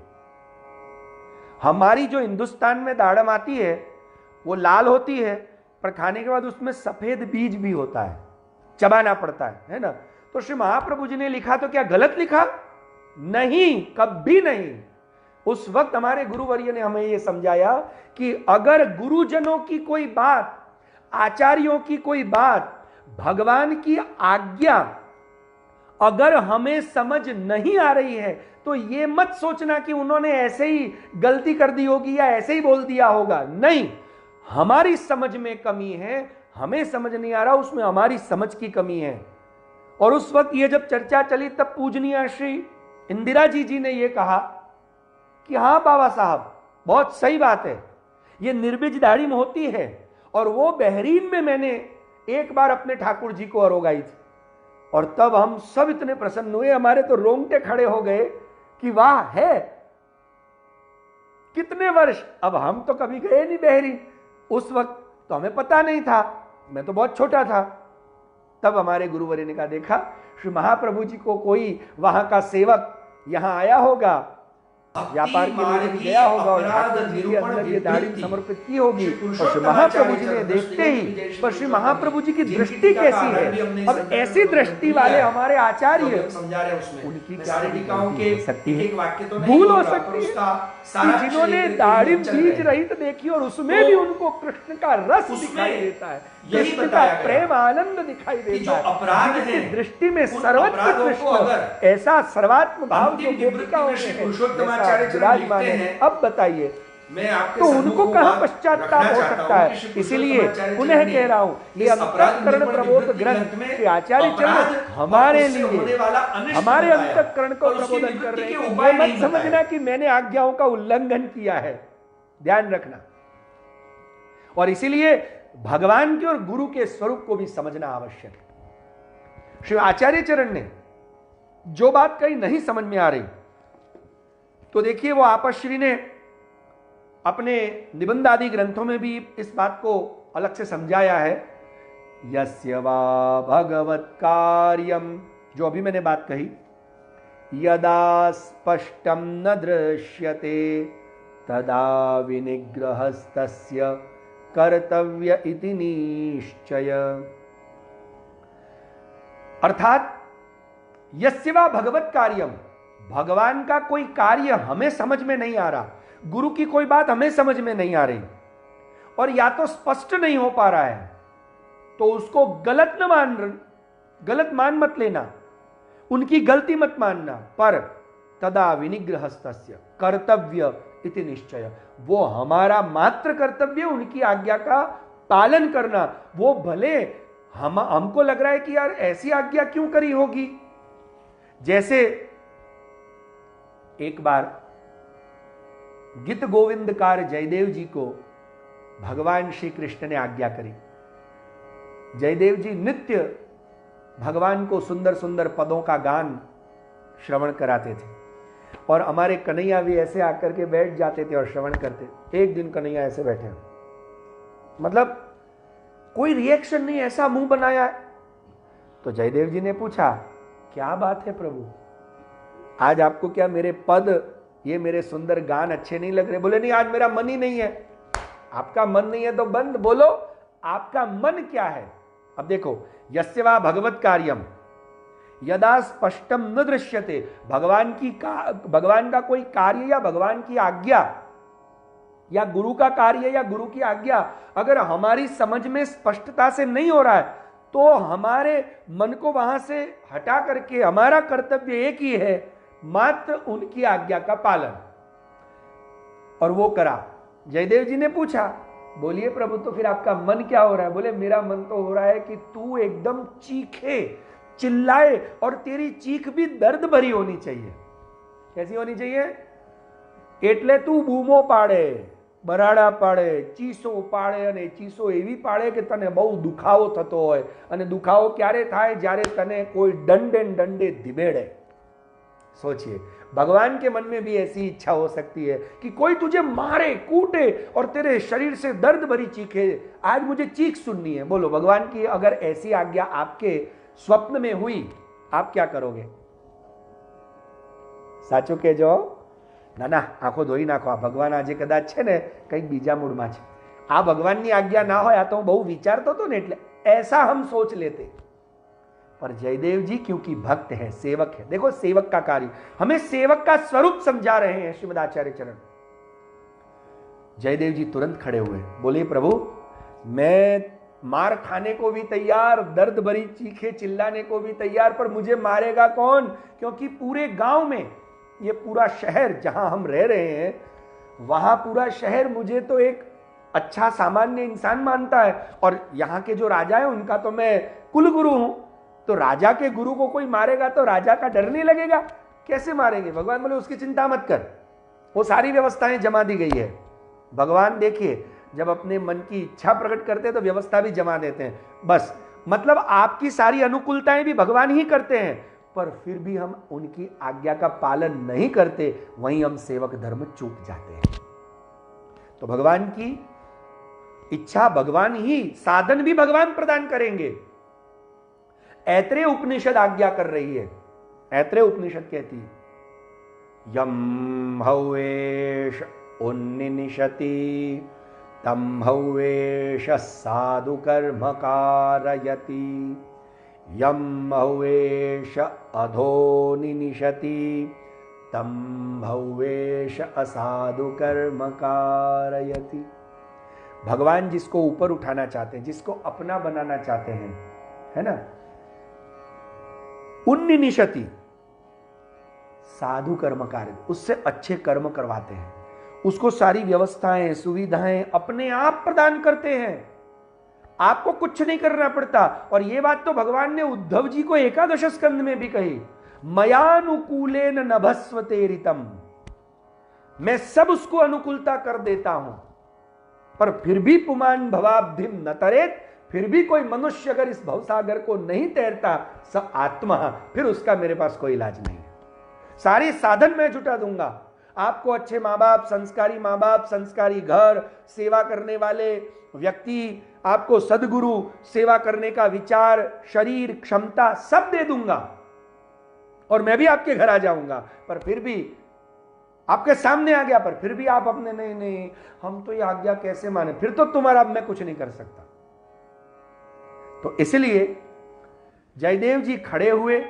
हमारी जो हिंदुस्तान में दाड़म आती है वो लाल होती है, पर खाने के बाद उसमें सफेद बीज भी होता है, चबाना पड़ता है ना। तो श्री महाप्रभु जी ने लिखा तो क्या गलत लिखा? नहीं, कभी नहीं। उस वक्त हमारे गुरुवर्य ने हमें यह समझाया कि अगर गुरुजनों की कोई बात, आचार्यों की कोई बात, भगवान की आज्ञा अगर हमें समझ नहीं आ रही है तो यह मत सोचना कि उन्होंने ऐसे ही गलती कर दी होगी या ऐसे ही बोल दिया होगा। नहीं, हमारी समझ में कमी है, हमें समझ नहीं आ रहा, उसमें हमारी समझ की कमी है। और उस वक्त ये जब चर्चा चली तब पूजनीय श्री इंदिरा जी ने यह कहा कि हां बाबा साहब, बहुत सही बात है, ये निर्बीज दाड़िम होती है, और वो बहरीन में मैंने एक बार अपने ठाकुर जी को अरोगाई थी, और तब हम सब इतने प्रसन्न हुए, हमारे तो रोंगटे खड़े हो गए कि वाह है, कितने वर्ष। अब हम तो कभी गए नहीं बहरीन, उस वक्त तो हमें पता नहीं था, मैं तो बहुत छोटा था। तब हमारे गुरुवर्य ने कहा, देखा श्री महाप्रभु जी को कोई वहां का सेवक यहां आया होगा, व्यापार के लिए गया होगा, और ठाकुर जी के अंदर ये दाढ़ी समर्पित की होगी, और श्री महाप्रभु जी ने देखते ही, पर श्री महाप्रभु जी की दृष्टि कैसी है। अब ऐसी दृष्टि वाले हमारे आचार्य, उनकी क्या सकती है, भूल हो सकती है, जिन्होंने दाढ़ी बीज रहित देखी और उसमें भी उनको कृष्ण का रस दिखाई देता है, कृष्ण का प्रेम आनंद दिखाई देता है, अपराध है दृष्टि में सर्वत्र कृष्ण, ऐसा सर्वात्म भाव जो गोपिकाओं में विराजमान है। अब बताइए, तो उनको कहां पश्चाताप हो सकता है? इसीलिए पुनः कह रहा हूं, ये अंतःकरण प्रबोध ग्रंथ के आचार्य चरण हमारे लिए, हमारे अंतःकरण को प्रबोधन कर रहे हैं। मैं मत समझना कि मैंने आज्ञाओं का उल्लंघन किया है, ध्यान रखना। और इसीलिए भगवान के और गुरु के स्वरूप को भी समझना आवश्यक है। श्री आचार्य चरण ने जो बात कहीं नहीं समझ में आ रही, तो देखिए वो आपश्री ने अपने निबंध आदि ग्रंथों में भी इस बात को अलग से समझाया है। यस्य वा भगवत कार्यम, जो अभी मैंने बात कही, यदा स्पष्टम न दृश्यते तदा विनिग्रहस्तस्य कर्तव्य इति निश्चय। अर्थात यस्य वा भगवत कार्यम, भगवान का कोई कार्य हमें समझ में नहीं आ रहा, गुरु की कोई बात हमें समझ में नहीं आ रही, और या तो स्पष्ट नहीं हो पा रहा है, तो उसको गलत मान मत लेना, उनकी गलती मत मानना, पर तदा विनिग्रहस्तस्य कर्तव्य इति निश्चय, वो हमारा मात्र कर्तव्य उनकी आज्ञा का पालन करना। वो भले हमको लग रहा है कि यार ऐसी आज्ञा क्यों करी होगी। जैसे एक बार गीत गोविंदकार जयदेव जी को भगवान श्री कृष्ण ने आज्ञा करी। जयदेव जी नित्य भगवान को सुंदर सुंदर पदों का गान श्रवण कराते थे, और हमारे कन्हैया भी ऐसे आकर के बैठ जाते थे और श्रवण करते। एक दिन कन्हैया ऐसे बैठे, मतलब कोई रिएक्शन नहीं, ऐसा मुंह बनाया है। तो जयदेव जी ने पूछा, क्या बात है प्रभु, आज आपको क्या मेरे पद, ये मेरे सुंदर गान अच्छे नहीं लग रहे? बोले नहीं, आज मेरा मन ही नहीं है। आपका मन नहीं है तो बंद बोलो, आपका मन क्या है? अब देखो, यस्य वा भगवत कार्यम यदा स्पष्टम न दृश्यते, भगवान का कोई कार्य या भगवान की आज्ञा या गुरु का कार्य या गुरु की आज्ञा अगर हमारी समझ में स्पष्टता से नहीं हो रहा है, तो हमारे मन को वहां से हटा करके हमारा कर्तव्य एक ही है, मात्र उनकी आज्ञा का पालन। और वो करा। जयदेव जी ने पूछा, बोलिए प्रभु, तो फिर आपका मन क्या हो रहा है? बोले मेरा मन तो हो रहा है कि तू एकदम चीखे, चिल्लाए, और तेरी चीख भी दर्द भरी होनी चाहिए। कैसी होनी चाहिए? એટલે તું બૂમો પાડે, બરાડા પાડે, ચીસો પાડે, અને ચીસો એવી પાડે કે તને બહુ દુખાવો થતો હોય, અને દુખાવો ક્યારે થાય? જ્યારે તને કોઈ દંડે દંડે ધીબેડે। सोचिए, भगवान के मन में भी ऐसी इच्छा हो सकती है कि कोई तुझे मारे, कूटे और तेरे शरीर से दर्द भरी चीखे, आज मुझे चीख सुननी है। बोलो, भगवान की अगर ऐसी आज्ञा आपके स्वप्न में हुई, आप क्या करोगे? साचो कहेजो। ના ના, આંખો ધોઈ નાખો, આ ભગવાન આજે કદાચ છે ને કંઈક બીજા મૂડમાં છે, આ ભગવાનની આજ્ઞા ના હોય, આ તો હું બહુ વિચારતો હતો ને એટલે ऐसा हम सोच लेते। पर जयदेव जी क्योंकि भक्त है, सेवक है, देखो सेवक का कार्य, हमें सेवक का स्वरूप समझा रहे हैं श्रीमद आचार्य चरण। जयदेव जी तुरंत खड़े हुए, बोले प्रभु, मैं मार खाने को भी तैयार, दर्द भरी चीखे चिल्लाने को भी तैयार, पर मुझे मारेगा कौन? क्योंकि पूरे गांव में, ये पूरा शहर जहां हम रह रहे हैं, वहां पूरा शहर मुझे तो एक अच्छा सामान्य इंसान मानता है, और यहां के जो राजा है उनका तो मैं कुलगुरु हूं। तो राजा के गुरु को कोई मारेगा तो राजा का डर नहीं लगेगा? कैसे मारेंगे? भगवान बोले उसकी चिंता मत कर, वो सारी व्यवस्थाएं जमा दी गई है। भगवान देखिए, जब अपने मन की इच्छा प्रकट करते हैं तो व्यवस्था भी जमा देते हैं। बस मतलब आपकी सारी अनुकूलताएं भी भगवान ही करते हैं, पर फिर भी हम उनकी आज्ञा का पालन नहीं करते, वहीं हम सेवक धर्म चूक जाते हैं। तो भगवान की इच्छा भगवान ही, साधन भी भगवान प्रदान करेंगे। ऐत्रेय उपनिषद आज्ञा कर रही है। ऐत्रेय उपनिषद कहती है, यम हवेश उन्निशति तम हवेश साधु कर्म कारयति, यम हवेश अधो निनिशति तम हवेश असाधु कर्म कारयति। भगवान जिसको ऊपर उठाना चाहते हैं, जिसको अपना बनाना चाहते हैं, है ना, उन्निशति साधु कर्म कार्य, उससे अच्छे कर्म करवाते हैं, उसको सारी व्यवस्थाएं सुविधाएं अपने आप प्रदान करते हैं, आपको कुछ नहीं करना पड़ता। और यह बात तो भगवान ने उद्धव जी को एकादश स्कंद में भी कही, मयानुकूलेन नभस्वते ऋतम, मैं सब उसको अनुकूलता कर देता हूं, पर फिर भी पुमान भवाब्धिम न तरेत, फिर भी कोई मनुष्य अगर इस भवसागर को नहीं तैरता, स आत्मा, फिर उसका मेरे पास कोई इलाज नहीं है। सारे साधन मैं जुटा दूंगा, आपको अच्छे माँ बाप, संस्कारी माँ बाप, संस्कारी घर, सेवा करने वाले व्यक्ति, आपको सदगुरु, सेवा करने का विचार, शरीर, क्षमता सब दे दूंगा, और मैं भी आपके घर आ जाऊंगा, पर फिर भी आपके सामने आ गया, पर फिर भी आप अपने नहीं नहीं हम तो ये आज्ञा कैसे माने, फिर तो तुम्हारा मैं कुछ नहीं कर सकता। तो इसलिए जयदेव जी खड़े हुए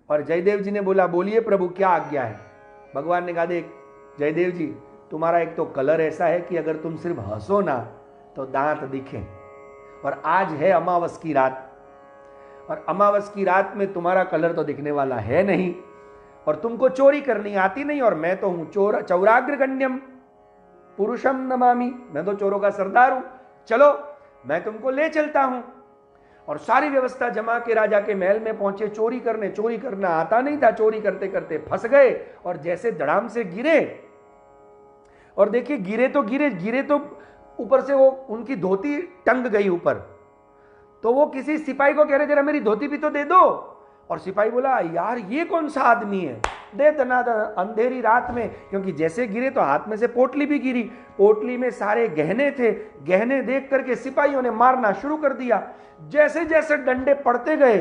और जयदेव जी ने बोला, बोलिए प्रभु क्या आज्ञा है? भगवान ने कहा, देख जयदेव जी, तुम्हारा एक तो कलर ऐसा है कि अगर तुम सिर्फ हंसो ना तो दांत दिखे, और आज है अमावस की रात, और अमावस की रात में तुम्हारा कलर तो दिखने वाला है नहीं, और तुमको चोरी करनी आती नहीं, और मैं तो हूं चौराग्रगण्यम पुरुषम नमामि, मैं तो चोरों का सरदार हूं, चलो मैं तुमको ले चलता हूं। और सारी व्यवस्था जमा के राजा के महल में पहुंचे चोरी करने। चोरी करना आता नहीं था, चोरी करते करते फंस गए, और जैसे धड़ाम से गिरे, और देखिए गिरे तो ऊपर से वो उनकी धोती टंग गई ऊपर, तो वो किसी सिपाही को कह रहे जरा मेरी धोती भी तो दे दो, और सिपाही बोला यार ये कौन सा आदमी है, दे दनादन अंधेरी रात में, क्योंकि जैसे गिरे तो हाथ में से पोटली भी गिरी, पोटली में सारे गहने थे, गहने देख करके सिपाहियों ने मारना शुरू कर दिया। जैसे जैसे डंडे पड़ते गए,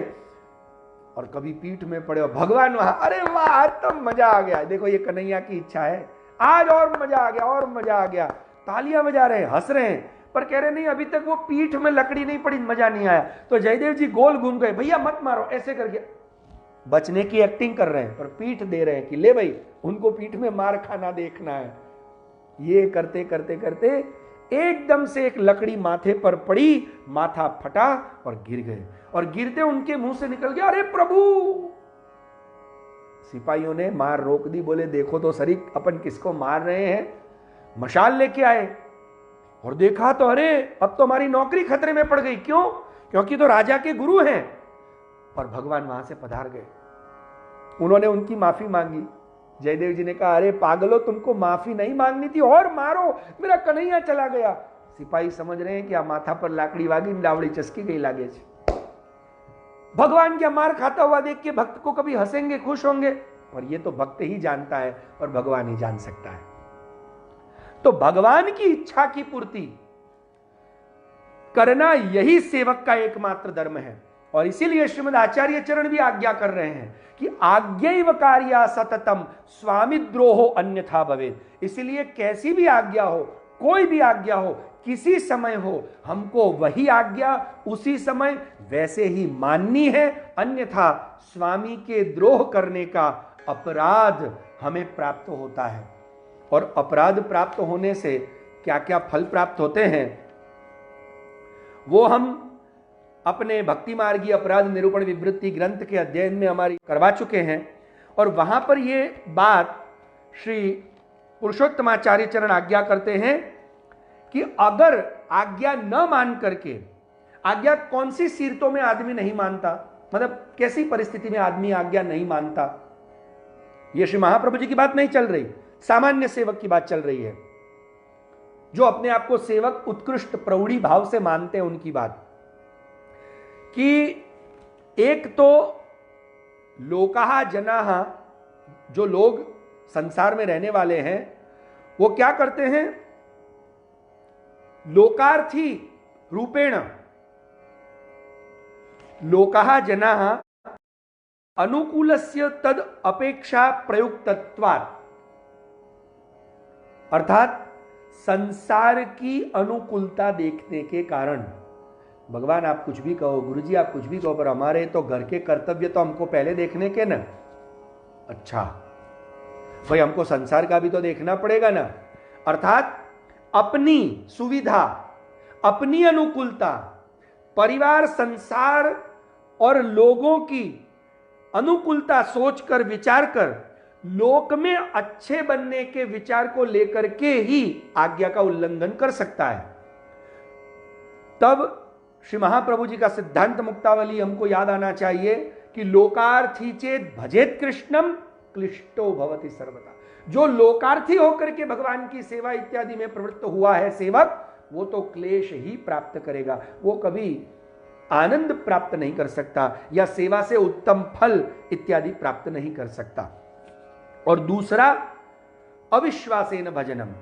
और कभी पीठ में पड़े, और भगवान वहां, अरे वाह आज तो मजा आ गया, देखो ये कन्हैया की इच्छा है, आज और मजा आ गया, और मजा आ गया, तालियां बजा रहे हैं, हंस रहे हैं, पर कह रहे नहीं अभी तक वो पीठ में लकड़ी नहीं पड़ी, मजा नहीं आया। तो जयदेव जी गोल घूम गए, भैया मत मारो, ऐसे करके बचने की एक्टिंग कर रहे हैं, पर पीठ दे रहे हैं कि ले भाई उनको पीठ में मार खाना देखना है। ये करते करते करते एकदम से एक लकड़ी माथे पर पड़ी, माथा फटा और गिर गए, और गिरते उनके मुंह से निकल गया अरे प्रभु। सिपाहियों ने मार रोक दी, बोले देखो तो सरी अपन किसको मार रहे हैं। मशाल लेके आए और देखा तो अरे अब तो हमारी नौकरी खतरे में पड़ गई। क्यों? क्योंकि तो राजा के गुरु हैं। और भगवान वहां से पधार गए, उन्होंने उनकी माफी मांगी। जयदेव जी ने कहा अरे पागलो तुमको माफी नहीं मांगनी थी, और मारो, मेरा कन्हैया चला गया। सिपाही समझ रहे हैं कि आ माथा पर लाकड़ी वागी, लावड़ी चस्की गई लागे। भगवान क्या मार खाता हुआ देख के भक्त को कभी हंसेंगे, खुश होंगे? पर ये तो भक्त ही जानता है और भगवान ही जान सकता है। तो भगवान की इच्छा की पूर्ति करना यही सेवक का एकमात्र धर्म है। और इसीलिए श्रीमद आचार्य चरण भी आज्ञा कर रहे हैं कि आज्ञैव कार्या सततम स्वामिद्रोहो अन्यथा भवेत्। इसलिए कैसी भी आज्ञा हो, कोई भी आज्ञा हो, किसी समय हो, हमको वही आज्ञा उसी समय वैसे ही माननी है, अन्यथा स्वामी के द्रोह करने का अपराध हमें प्राप्त होता है। और अपराध प्राप्त होने से क्या क्या फल प्राप्त होते हैं वो हम अपने भक्ति मार्गी अपराध निरूपण विवृत्ति ग्रंथ के अध्ययन में हमारी करवा चुके हैं। और वहां पर यह बात श्री पुरुषोत्तमाचार्य चरण आज्ञा करते हैं कि अगर आज्ञा न मान करके, आज्ञा कौन सी सीरतों में आदमी नहीं मानता, मतलब कैसी परिस्थिति में आदमी आज्ञा नहीं मानता, यह श्री महाप्रभु जी की बात नहीं चल रही, सामान्य सेवक की बात चल रही है, जो अपने आप को सेवक उत्कृष्ट प्रौढ़ी भाव से मानते हैं, उनकी बात। कि एक तो लोकाहा जनाहा, जो लोग संसार में रहने वाले हैं वो क्या करते हैं, लोकार्थी रूपेण लोकाहा जनाहा अनुकूलस्य तद अपेक्षा प्रयुक्तत्वात्, अर्थात संसार की अनुकूलता देखने के कारण, भगवान आप कुछ भी कहो, गुरुजी आप कुछ भी कहो, पर हमारे तो घर के कर्तव्य तो हमको पहले देखने के ना। अच्छा भाई हमको संसार का भी तो देखना पड़ेगा ना। अर्थात अपनी सुविधा, अपनी अनुकूलता, परिवार, संसार और लोगों की अनुकूलता सोचकर, विचार कर, लोक में अच्छे बनने के विचार को लेकर के ही आज्ञा का उल्लंघन कर सकता है। तब श्री महाप्रभु जी का सिद्धांत मुक्तावली हमको याद आना चाहिए कि लोकार्थी चेत भजेत कृष्णम क्लिष्टो भवति सर्वदा। जो लोकार्थी होकर के भगवान की सेवा इत्यादि में प्रवृत्त हुआ है सेवक, वो तो क्लेश ही प्राप्त करेगा, वो कभी आनंद प्राप्त नहीं कर सकता या सेवा से उत्तम फल इत्यादि प्राप्त नहीं कर सकता। और दूसरा अविश्वासेन भजनम,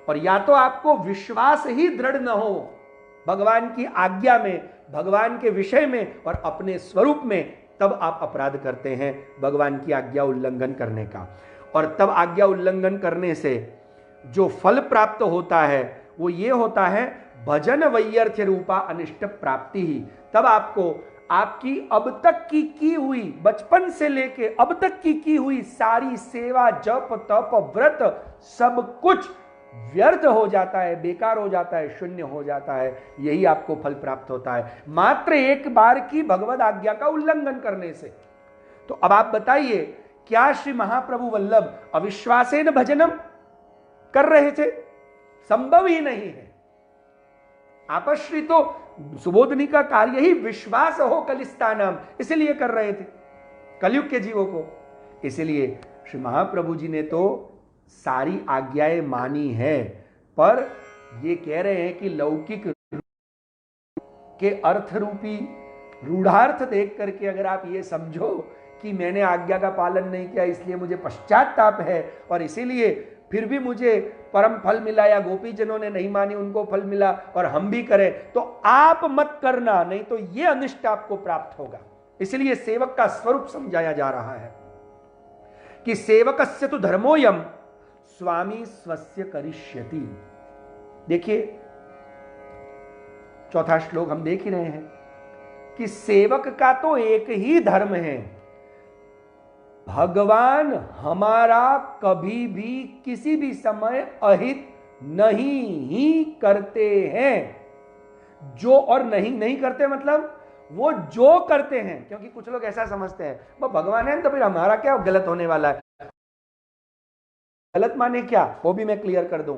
और या तो आपको विश्वास ही दृढ़ न हो भगवान की आज्ञा में, भगवान के विषय में और अपने स्वरूप में, तब आप अपराध करते हैं भगवान की आज्ञा उल्लंघन करने का। और तब आज्ञा उल्लंघन करने से जो फल प्राप्त होता है वो ये होता है भजन वैयर्थ्य रूपा अनिष्ट प्राप्ति ही। तब आपको आपकी अब तक की हुई, बचपन से लेके अब तक की हुई सारी सेवा, जप, तप, व्रत, सब कुछ व्यर्थ हो जाता है, बेकार हो जाता है, शून्य हो जाता है, यही आपको फल प्राप्त होता है मात्र एक बार की भगवद आज्ञा का उल्लंघन करने से। तो अब आप बताइए, क्या श्री महाप्रभु वल्लभ अविश्वासेन भजनम कर रहे थे? संभव ही नहीं है। आपश्री तो सुबोधनी का कार्य ही विश्वास हो कलिस्तानम, इसलिए कर रहे थे कलयुग के जीवों को। इसलिए श्री महाप्रभु जी ने तो सारी आज्ञाएं मानी है, पर ये कह रहे हैं कि लौकिक के अर्थ रूपी रूढ़ार्थ देख करके अगर आप ये समझो कि मैंने आज्ञा का पालन नहीं किया इसलिए मुझे पश्चाताप है और इसीलिए फिर भी मुझे परम फल मिला, या गोपी जनों ने नहीं मानी उनको फल मिला और हम भी करें, तो आप मत करना, नहीं तो ये अनिष्ट आपको प्राप्त होगा। इसलिए सेवक का स्वरूप समझाया जा रहा है कि सेवकस्य तो धर्मोयम स्वामी स्वस्य करिष्यति। देखिए चौथा श्लोक हम देख ही रहे हैं कि सेवक का तो एक ही धर्म है, भगवान हमारा कभी भी किसी भी समय अहित नहीं ही करते हैं। जो और नहीं करते मतलब वो जो करते हैं, क्योंकि कुछ लोग ऐसा समझते हैं वो भगवान है तो फिर हमारा क्या गलत होने वाला है। गलत माने क्या, वो भी मैं क्लियर कर दूं।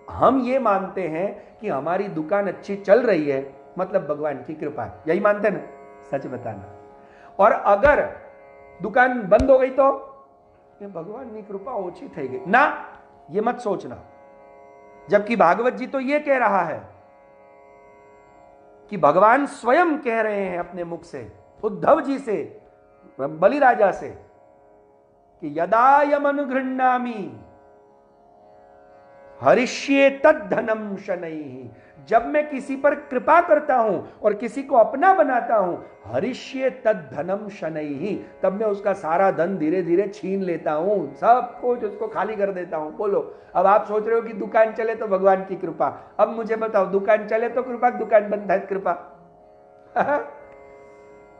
हम ये मानते हैं कि हमारी दुकान अच्छी चल रही है मतलब भगवान की कृपा है, यही मानते हैं ना? सच बताना। और अगर दुकान बंद हो गई तो भगवान की कृपा ओછી થઈ गई ना, ये मत सोचना। जबकि भागवत जी तो ये कह रहा है कि भगवान स्वयं कह रहे हैं अपने मुख से, उद्धव जी से, बलिराजा से, कि यदायम अनुगृह्णामि हरिष्ये तद्धनम शनैः। जब मैं किसी पर कृपा करता हूं और किसी को अपना बनाता हूं, हरिष्ये तद्धनम शनैः, तब मैं उसका सारा धन धीरे धीरे छीन लेता हूं, सब कुछ उसको खाली कर देता हूं। बोलो, अब आप सोच रहे हो कि दुकान चले तो भगवान की कृपा, अब मुझे बताओ दुकान चले तो कृपा, दुकान बंद है कृपा?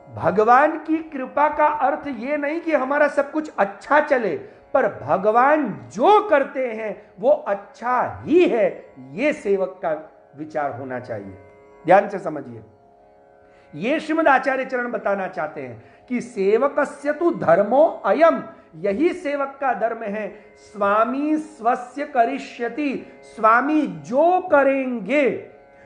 भगवान की कृपा का अर्थ यह नहीं कि हमारा सब कुछ अच्छा चले, पर भगवान जो करते हैं वो अच्छा ही है, ये सेवक का विचार होना चाहिए। ध्यान से समझिए, ये श्रीमद आचार्य चरण बताना चाहते हैं कि सेवकस्य तु धर्मो अयम, यही सेवक का धर्म है। स्वामी स्वस्य करिष्यति, स्वामी जो करेंगे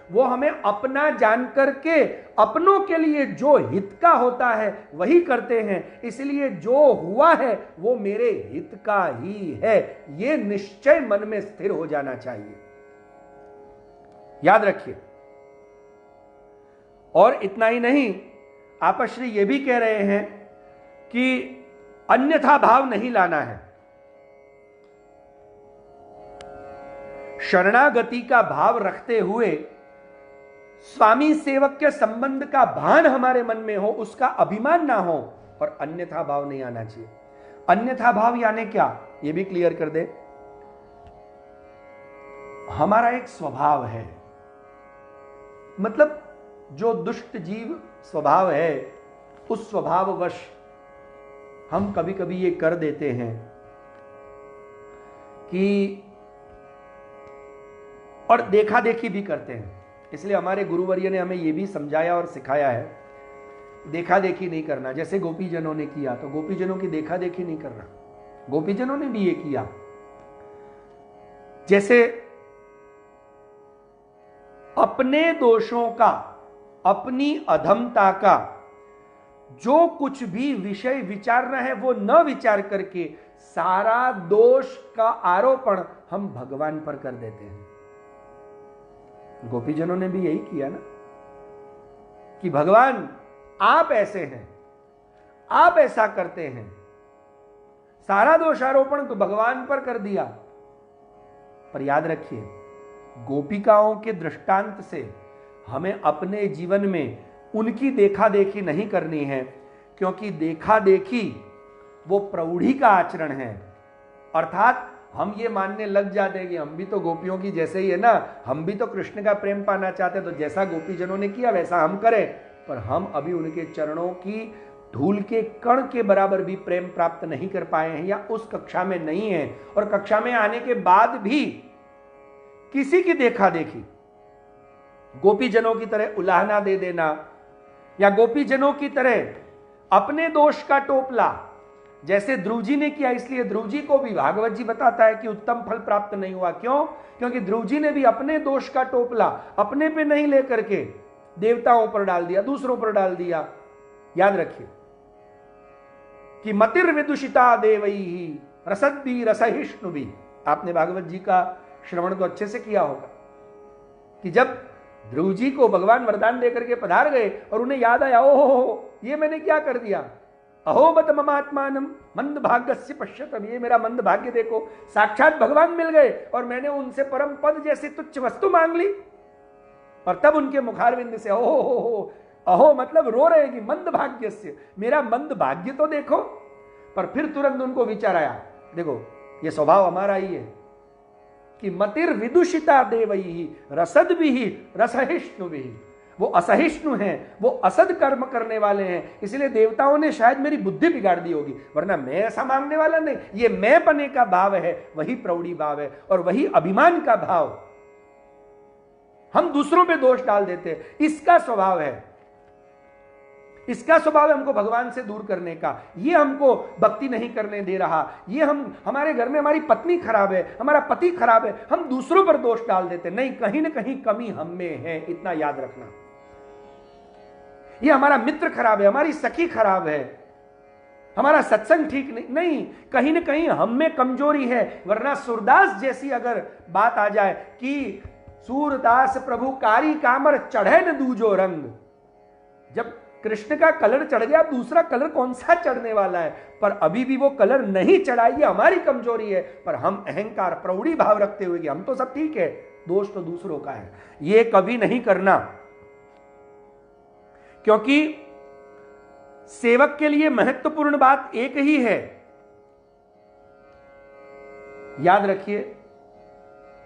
वो हमें अपना जान करके अपनों के लिए जो हित का होता है वही करते हैं, इसलिए जो हुआ है वो मेरे हित का ही है, ये निश्चय मन में स्थिर हो जाना चाहिए। याद रखिए। और इतना ही नहीं, आपश्री ये भी कह रहे हैं कि अन्यथा भाव नहीं लाना है, शरणागति का भाव रखते हुए स्वामी सेवक के संबंध का भान हमारे मन में हो, उसका अभिमान ना हो, और अन्यथा भाव नहीं आना चाहिए। अन्यथा भाव यानी क्या, यह भी क्लियर कर दे। हमारा एक स्वभाव है, मतलब जो दुष्ट जीव स्वभाव है, उस स्वभाववश हम कभी कभी ये कर देते हैं कि, और देखा देखी भी करते हैं। इसलिए हमारे गुरुवर्य ने हमें यह भी समझाया और सिखाया है, देखा देखी नहीं करना। जैसे गोपीजनों ने किया तो गोपीजनों की देखा देखी नहीं करना, गोपीजनों ने भी ये किया। जैसे अपने दोषों का, अपनी अधमता का जो कुछ भी विषय विचारना है वो न विचार करके सारा दोष का आरोपण हम भगवान पर कर देते हैं। गोपीजनों ने भी यही किया ना, कि भगवान आप ऐसे हैं, आप ऐसा करते हैं, सारा दोषारोपण तो भगवान पर कर दिया। पर याद रखिए, गोपिकाओं के दृष्टांत से हमें अपने जीवन में उनकी देखा देखी नहीं करनी है, क्योंकि देखा देखी वो प्रौढ़ी का आचरण है। अर्थात हम ये मानने लग जाते हैं कि हम भी तो गोपियों की जैसे ही है ना, हम भी तो कृष्ण का प्रेम पाना चाहते हैं, तो जैसा गोपीजनों ने किया वैसा हम करें। पर हम अभी उनके चरणों की धूल के कण के बराबर भी प्रेम प्राप्त नहीं कर पाए हैं, या उस कक्षा में नहीं है। और कक्षा में आने के बाद भी किसी की देखा देखी, गोपीजनों की तरह उलाहना दे देना या गोपीजनों की तरह अपने दोष का टोपला, जैसे ध्रुव जी ने किया। इसलिए ध्रुव जी को भी भागवत जी बताता है कि उत्तम फल प्राप्त नहीं हुआ। क्यों? क्योंकि ध्रुव जी ने भी अपने दोष का टोपला अपने पे नहीं लेकर के देवताओं पर डाल दिया, दूसरों पर डाल दिया। याद रखिए कि मतिर विदुषिता देवई रसद्भी रसहिष्णु भी। आपने भागवत जी का श्रवण तो अच्छे से किया होगा कि जब ध्रुव जी को भगवान वरदान देकर के पधार गए और उन्हें याद आया, ओहो ये मैंने क्या कर दिया, अहो बत ममात्मानम मंद भाग्यस्य पश्यतम, ये मेरा मंद भाग्य देखो, साक्षात भगवान मिल गए और मैंने उनसे परम पद जैसी तुच्छ वस्तु मांग ली। और तब उनके मुखारविंद से ओहो अहो मतलब रो रहे कि मंद भाग्यस्य, मेरा मंद भाग्य तो देखो। पर फिर तुरंत उनको विचार आया, देखो ये स्वभाव हमारा ही है कि मतिर विदुषिता देवई रसद भी रसहिष्णु भी। वो असहिष्णु हैं, वो असद कर्म करने वाले हैं, इसलिए देवताओं ने शायद मेरी बुद्धि बिगाड़ दी होगी, वरना मैं ऐसा मांगने वाला नहीं। ये मैं बने का भाव है, वही प्रौढ़ी भाव है और वही अभिमान का भाव। हम दूसरों पे दोष डाल देते हैं, इसका स्वभाव है, इसका स्वभाव है हमको भगवान से दूर करने का। ये हमको भक्ति नहीं करने दे रहा, ये हमारे घर में हमारी पत्नी खराब है, हमारा पति खराब है, हम दूसरों पर दोष डाल देते। नहीं, कहीं ना कहीं कमी हम में है, इतना याद रखना। ये हमारा मित्र खराब है, हमारी सखी खराब है, हमारा सत्संग ठीक नहीं, कहीं ना कहीं हम में कमजोरी है। वरना सूरदास जैसी अगर बात आ जाए कि सूरदास प्रभु कारी कामर चढ़े न दूजो रंग, जब कृष्ण का कलर चढ़ गया, दूसरा कलर कौन सा चढ़ने वाला है। पर अभी भी वो कलर नहीं चढ़ा, ये हमारी कमजोरी है। पर हम अहंकार प्रौढ़ी भाव रखते हुए कि हम तो सब ठीक है, दोष तो दूसरों का है, ये कभी नहीं करना। क्योंकि सेवक के लिए महत्वपूर्ण बात एक ही है, याद रखिए,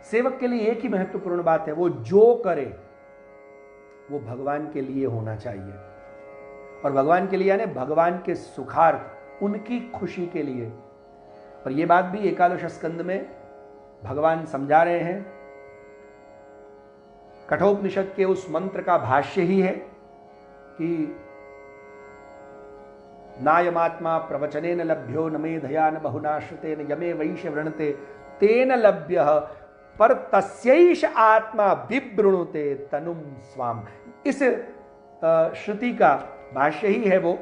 सेवक के लिए एक ही महत्वपूर्ण बात है, वो जो करे वो भगवान के लिए होना चाहिए। और भगवान के लिए यानी भगवान के सुखार्थ, उनकी खुशी के लिए। और यह बात भी एकादश स्कंद में भगवान समझा रहे हैं। कठोपनिषद के उस मंत्र का भाष्य ही है कि नायमात्मा प्रवचनेन लभ्यो न मेधया न बहुनाश्रितेन यमे वैश्य वृणते तेन लभ्य पर तस्यैष आत्मा विवृणुते तनुम स्वाम। इस श्रुति का भाष्य ही है वो।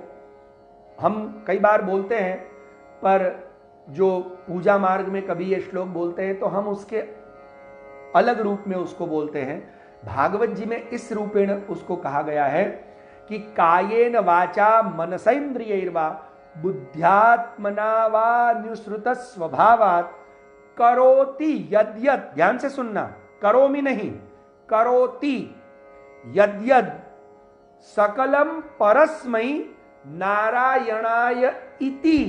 हम कई बार बोलते हैं, पर जो पूजा मार्ग में कभी ये श्लोक बोलते हैं तो हम उसके अलग रूप में उसको बोलते हैं। भागवत जी में इस रूपेण उसको कहा गया है कि कायेन वाचा मनसेन्द्रियैर्वा बुद्ध्यात्मना वा न्युसृत स्वभावात् करोति यद्यद, ध्यान से सुनना, करोमि नहीं, करोति यद्यद सकलम परस्मै नारायणाय इति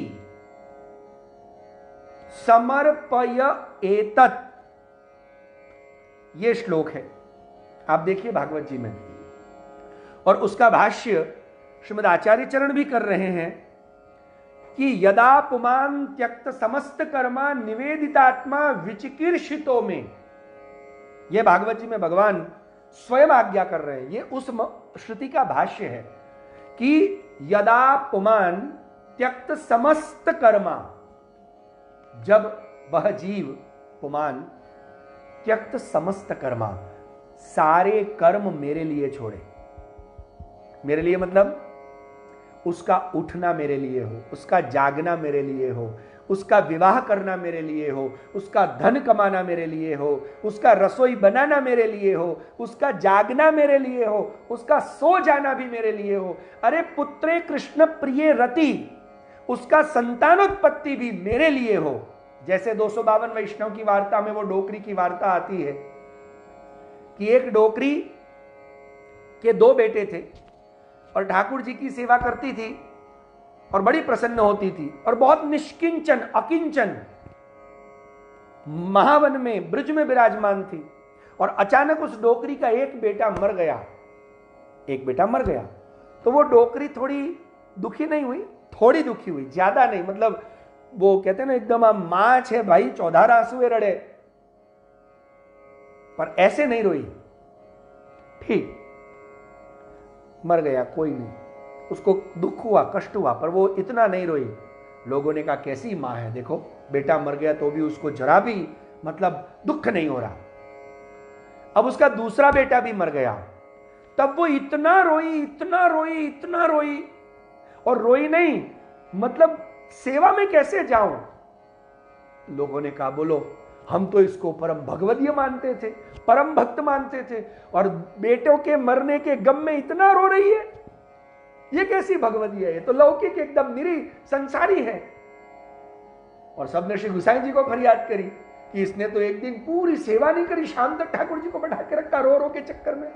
समर्पय एतत्। ये श्लोक है, आप देखिए भागवत जी में। और उसका भाष्य श्रीमद आचार्य चरण भी कर रहे हैं कि यदा पुमान त्यक्त समस्त कर्मा निवेदितात्मा विचिकीर्षितों में। यह भागवत जी में भगवान स्वयं आज्ञा कर रहे हैं। यह उस श्रुति का भाष्य है कि यदा पुमान त्यक्त समस्त कर्मा, जब वह जीव पुमान त्यक्त समस्त कर्मा, सारे कर्म मेरे लिए छोड़े। मेरे लिए मतलब उसका उठना मेरे लिए हो, उसका जागना मेरे लिए हो, उसका विवाह करना मेरे लिए हो, उसका धन कमाना मेरे लिए हो, उसका रसोई बनाना मेरे लिए हो, उसका जागना मेरे लिए हो, उसका सो जाना भी मेरे लिए हो। अरे पुत्रे कृष्ण प्रिय रति, उसका संतानोत्पत्ति भी मेरे लिए हो। जैसे 252 वैष्णव की वार्ता में वो डोकरी की वार्ता आती है कि एक डोकरी के 2 बेटे थे और ठाकुर जी की सेवा करती थी और बड़ी प्रसन्न होती थी और बहुत निष्किंचन अकिंचन महावन में ब्रज में विराजमान थी। और अचानक उस डोकरी का एक बेटा मर गया, एक बेटा मर गया। तो वो डोकरी थोड़ी दुखी नहीं हुई, थोड़ी दुखी हुई, ज्यादा नहीं। मतलब वो कहते हैं ना एकदम मां है भाई 14 आंसुए रड़े। पर ऐसे नहीं रोई। ठीक, मर गया, कोई नहीं, उसको दुख हुआ, कष्ट हुआ, पर वो इतना नहीं रोई। लोगों ने कहा कैसी मां है, देखो बेटा मर गया तो भी उसको जरा भी मतलब दुख नहीं हो रहा। अब उसका दूसरा बेटा भी मर गया, तब वो इतना रोई, इतना रोई, इतना रोई, और रोई नहीं मतलब सेवा में कैसे जाऊं। लोगों ने कहा बोलो, हम तो इसको परम भगवदीय मानते थे, परम भक्त मानते थे, और बेटों के मरने के गम में इतना रो रही है, ये कैसी भगवदीय है, ये तो लौकिक एकदम निरी संसारी है। और सबने श्री गुसाई जी को फरियाद करी कि इसने तो एक दिन पूरी सेवा नहीं करी, शाम तक ठाकुर जी को बैठा के रखा रो रो के चक्कर में।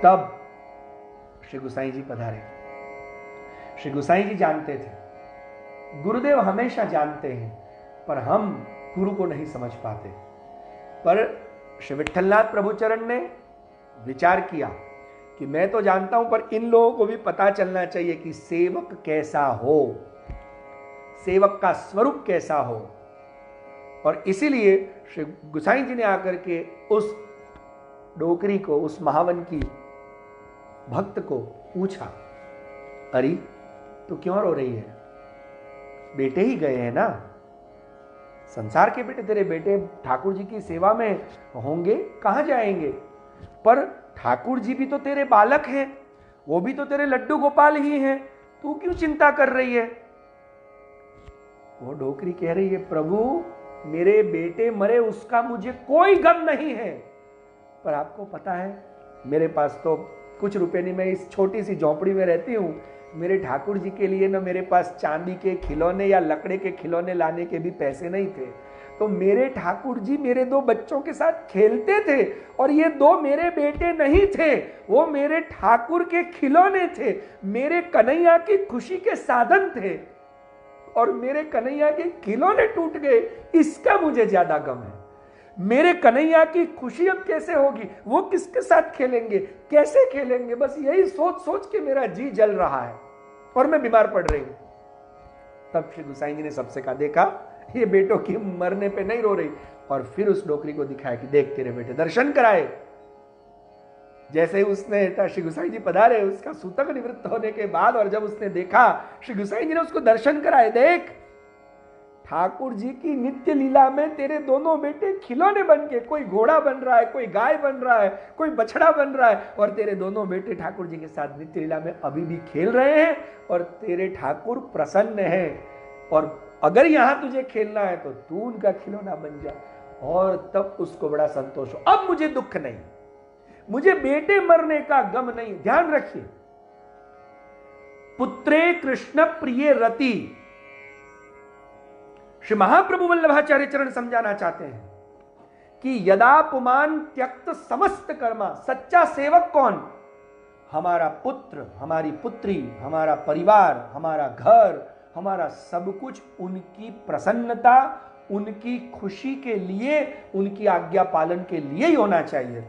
तब श्री गुसाई जी पधारे। श्री गुसाई जी जानते थे, गुरुदेव हमेशा जानते हैं, पर हम गुरु को नहीं समझ पाते। पर श्री विठलनाथ प्रभुचरण ने विचार किया कि मैं तो जानता हूं, पर इन लोगों को भी पता चलना चाहिए कि सेवक कैसा हो, सेवक का स्वरूप कैसा हो। और इसीलिए श्री गुसाई जी ने आकर के उस डोकरी को, उस महावन की भक्त को पूछा, अरे तू क्यों रो रही है? बेटे ही गए हैं ना, संसार के बेटे, तेरे बेटे ठाकुर जी की सेवा में होंगे, कहां जाएंगे? पर ठाकुर जी भी तो तेरे बालक हैं, वो भी तो तेरे लड्डू गोपाल ही हैं, तू क्यों चिंता कर रही है? वो डोकरी कह रही है, प्रभु मेरे बेटे मरे उसका मुझे कोई गम नहीं है, पर आपको पता है मेरे पास तो कुछ रुपए नहीं, मैं इस छोटी सी झोंपड़ी में रहती हूं, मेरे ठाकुर जी के लिए ना मेरे पास चांदी के खिलौने या लकड़े के खिलौने लाने के भी पैसे नहीं थे, तो मेरे ठाकुर जी मेरे दो बच्चों के साथ खेलते थे, और ये दो मेरे बेटे नहीं थे, वो मेरे ठाकुर के खिलौने थे, मेरे कन्हैया की खुशी के साधन थे, और मेरे कन्हैया के खिलौने टूट गए, इसका मुझे ज्यादा गम है। मेरे कन्हैया की खुशी अब कैसे होगी, वो किसके साथ खेलेंगे, कैसे खेलेंगे, बस यही सोच सोच के मेरा जी जल रहा है और मैं बीमार पड़ रही हूं। तब श्री गुसाई जी ने सबसे कहा, देखा ये बेटों की मरने पे नहीं रो रही, और फिर उस डोकरी को दिखाया कि देख तेरे बेटे दर्शन कराए। जैसे उसने श्री गुसाई जी पधारे, उसका सूतक निवृत्त होने के बाद, और जब उसने देखा, श्री गुसाई जी ने उसको दर्शन कराए, देख ठाकुर जी की नित्य लीला में तेरे दोनों बेटे खिलौने बन के, कोई घोड़ा बन रहा है, कोई गाय बन रहा है, कोई बछड़ा बन रहा है, और तेरे दोनों बेटे ठाकुर जी के साथ नित्य लीला में अभी भी खेल रहे हैं, और तेरे ठाकुर प्रसन्न हैं, और अगर यहां तुझे खेलना है तो तू उनका खिलौना बन जा। और तब उसको बड़ा संतोष हो, अब मुझे दुख नहीं, मुझे बेटे मरने का गम नहीं। ध्यान रखिए, पुत्रे कृष्ण प्रिय रति, श्री महाप्रभु वल्लभाचार्य चरण समझाना चाहते हैं कि यदा पुमान त्यक्त समस्त कर्मा, सच्चा सेवक कौन? हमारा पुत्र, हमारी पुत्री, हमारा परिवार, हमारा घर, हमारा सब कुछ उनकी प्रसन्नता, उनकी खुशी के लिए, उनकी आज्ञा पालन के लिए ही होना चाहिए।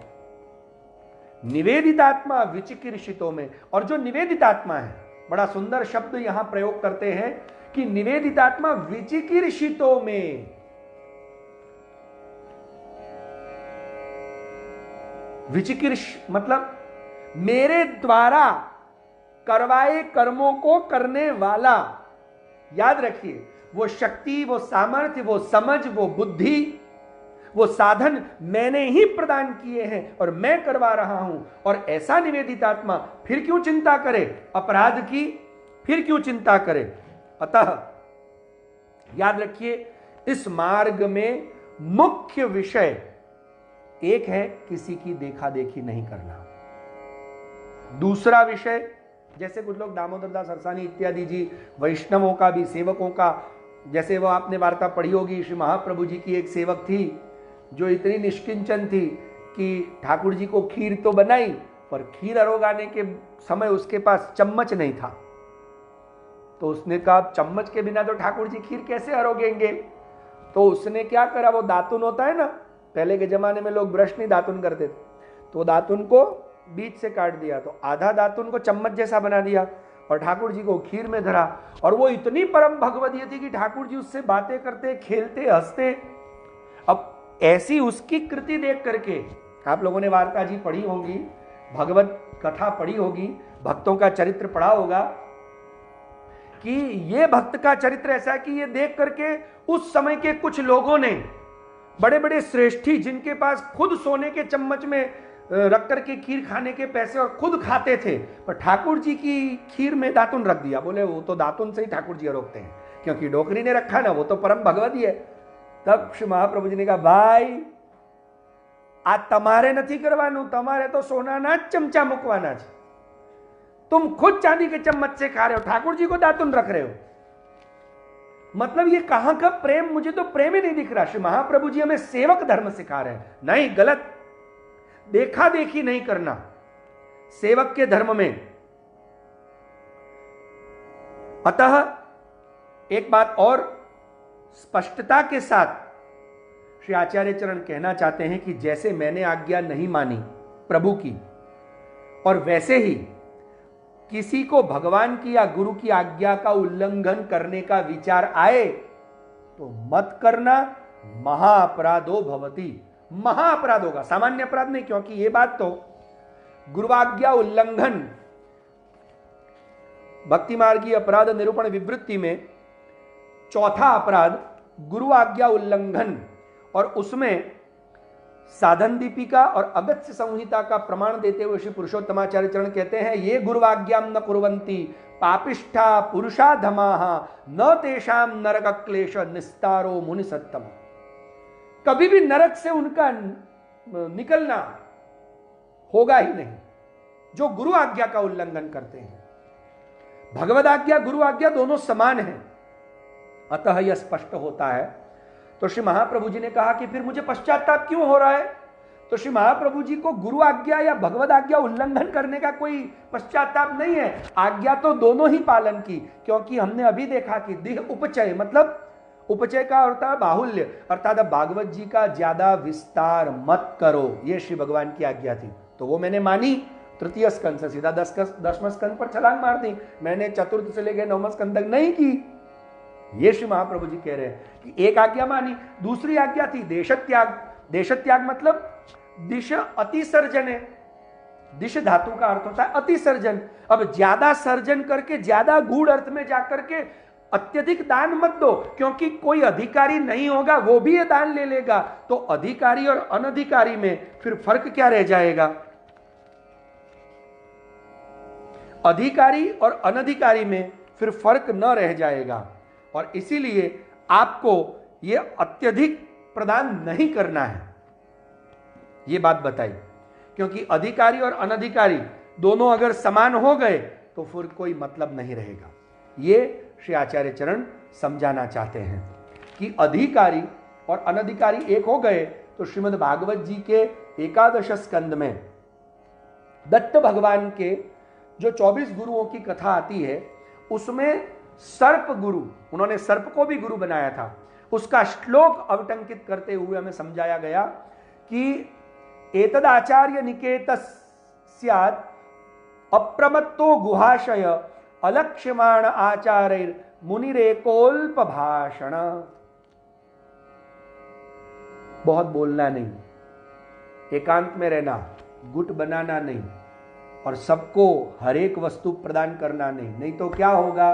निवेदितात्मा विचिकीर्षितों में, और जो निवेदितात्मा है, बड़ा सुंदर शब्द यहां प्रयोग करते हैं कि निवेदितात्मा विचिकीर्षितों में, विचिकीर्ष मतलब मेरे द्वारा करवाए कर्मों को करने वाला। याद रखिए, वो शक्ति, वो सामर्थ्य, वो समझ, वो बुद्धि, वो साधन मैंने ही प्रदान किए हैं और मैं करवा रहा हूं। और ऐसा निवेदितात्मा फिर क्यों चिंता करे अपराध की, फिर क्यों चिंता करे? अतः याद रखिए, इस मार्ग में मुख्य विषय एक है, किसी की देखा देखी नहीं करना। दूसरा विषय, जैसे कुछ लोग दामोदर दास हरसानी इत्यादि जी, वैष्णवों का भी, सेवकों का, जैसे वो आपने वार्ता पढ़ी होगी, श्री महाप्रभु जी की एक सेवक थी जो इतनी निष्किंचन थी कि ठाकुर जी को खीर तो बनाई, पर खीर अरोगाने के समय उसके पास चम्मच नहीं था। तो उसने कहा चम्मच के बिना तो ठाकुर जी खीर कैसे अरोगेंगे? तो उसने क्या करा, वो दातुन होता है ना, पहले के जमाने में लोग ब्रश नहीं दातुन करते थे, तो दातुन को बीच से काट दिया, तो आधा दातुन को चम्मच जैसा बना दिया और ठाकुर जी को खीर में धरा। और वो इतनी परम भगवदीय थी कि ठाकुर जी उससे बातें करते, खेलते, हंसते, ऐसी उसकी कृति देख करके, आप लोगों ने वार्ता जी पढ़ी होंगी, भगवत कथा पढ़ी होगी, भक्तों का चरित्र पढ़ा होगा कि ये भक्त का चरित्र ऐसा है कि ये देख करके उस समय के कुछ लोगों ने, बड़े बड़े श्रेष्ठी जिनके पास खुद सोने के चम्मच में रख करके खीर खाने के पैसे और खुद खाते थे, पर ठाकुर जी की खीर में दातुन रख दिया। बोले वो तो दातुन से ही ठाकुर जी रोकते हैं, क्योंकि डोकरी ने रखा ना, वो तो परम भगवत ही है। तब श्री महाप्रभु जी ने कहा, भाई आ तमारे नहीं करवानू, तमारे तो सोना ना चमचा मुकवाना है। तुम खुद चांदी के चम्मच से खा रहे हो, ठाकुर जी को दातुन रख रहे हो। मतलब ये कहां का प्रेम, मुझे तो प्रेम ही नहीं दिख रहा। श्री महाप्रभु जी हमें सेवक धर्म सिखा रहे हैं। नहीं, गलत, देखा देखी नहीं करना सेवक के धर्म में। अतः एक बात और स्पष्टता के साथ श्री आचार्य चरण कहना चाहते हैं कि जैसे मैंने आज्ञा नहीं मानी प्रभु की, और वैसे ही किसी को भगवान की या गुरु की आज्ञा का उल्लंघन करने का विचार आए तो मत करना, महाअपराधो भवति। महाअपराध होगा, सामान्य अपराध नहीं, क्योंकि यह बात तो गुरुआज्ञा उल्लंघन भक्ति मार्गी अपराध निरूपण विवृत्ति में चौथा अपराध गुरु आज्ञा उल्लंघन, और उसमें साधन दीपिका और अगस्त्य संहिता का प्रमाण देते हुए श्री पुरुषोत्तमाचार्य चरण कहते हैं, ये गुरुवाज्ञाम न कुर्वन्ति पापिष्ठा पुरुषा धमाहा न तेषाम नरक क्लेश निस्तारो मुनि सत्तम। कभी भी नरक से उनका निकलना होगा ही नहीं जो गुरु आज्ञा का उल्लंघन करते हैं। भगवद आज्ञा गुरु आज्ञा दोनों समान है। अतः यह स्पष्ट होता है। तो श्री महाप्रभु जी ने कहा कि फिर मुझे पश्चाताप क्यों हो रहा है? तो श्री महाप्रभु जी को गुरु आज्ञा या भगवद आज्ञा उल्लंघन करने का कोई पश्चाताप नहीं है। आज्ञा तो दोनों ही पालन की, क्योंकि हमने अभी देखा कि देह उपचय, मतलब उपचय का अर्थ है बाहुल्य, अर्थात भागवत जी का ज्यादा विस्तार मत करो, ये श्री भगवान की आज्ञा थी। तो वो मैंने मानी, तृतीय स्कंद से सीधा 10वें स्कंद पर छलांग मार दी। मैंने चतुर्थ से लेकर 9वें स्कंद तक नहीं की। ये श्री महाप्रभु जी कह रहे हैं कि एक आज्ञा मानी, दूसरी आज्ञा थी देश त्याग। देश त्याग मतलब दिश अतिसर्जन है। दिश धातु का अर्थ होता है अतिसर्जन। अब ज्यादा सर्जन करके ज्यादा गूढ़ अर्थ में जाकर के अत्यधिक दान मत दो, क्योंकि कोई अधिकारी नहीं होगा वो भी ये दान ले लेगा, तो अधिकारी और अनधिकारी में फिर फर्क क्या रह जाएगा? अधिकारी और अनधिकारी में फिर फर्क न रह जाएगा, और इसीलिए आपको यह अत्यधिक प्रदान नहीं करना है, यह बात बताई। क्योंकि अधिकारी और अनधिकारी दोनों अगर समान हो गए तो फिर कोई मतलब नहीं रहेगा। ये श्री आचार्य चरण समझाना चाहते हैं कि अधिकारी और अनधिकारी एक हो गए तो श्रीमद् भागवत जी के 11 स्कंद में दत्त भगवान के जो 24 गुरुओं की कथा आती है, उसमें सर्प गुरु, उन्होंने सर्प को भी गुरु बनाया था, उसका श्लोक अवटंकित करते हुए हमें समझाया गया कि एतद आचार्य निकेतस स्यात् अप्रमत्तो गुहाशय अलक्ष्यमाण आचार्य मुनिरेकोल्प भाषण। बहुत बोलना नहीं, एकांत में रहना, गुट बनाना नहीं, और सबको हर एक वस्तु प्रदान करना नहीं। नहीं तो क्या होगा?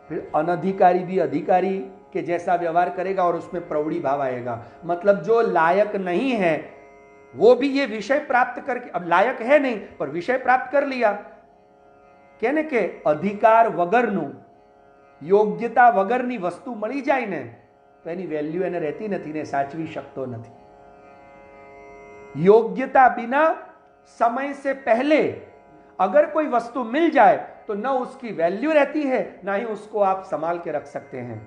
फिर अनधिकारी भी अधिकारी के जैसा व्यवहार करेगा और उसमें प्रौढ़ी भाव आएगा। मतलब जो लायक नहीं है वो भी ये विषय प्राप्त करके, अब लायक है नहीं पर विषय प्राप्त कर लिया, कहने के अधिकार वगरनु, योग्यता वगरनी वस्तु मળી જાય ને તો એની વેલ્યુ એને રહેતી નથી ને સાચવી શકતો નથી। योग्यता बिना समय से पहले अगर कोई वस्तु मिल जाए तो न उसकी वैल्यू रहती है, ना ही उसको आप संभाल के रख सकते हैं,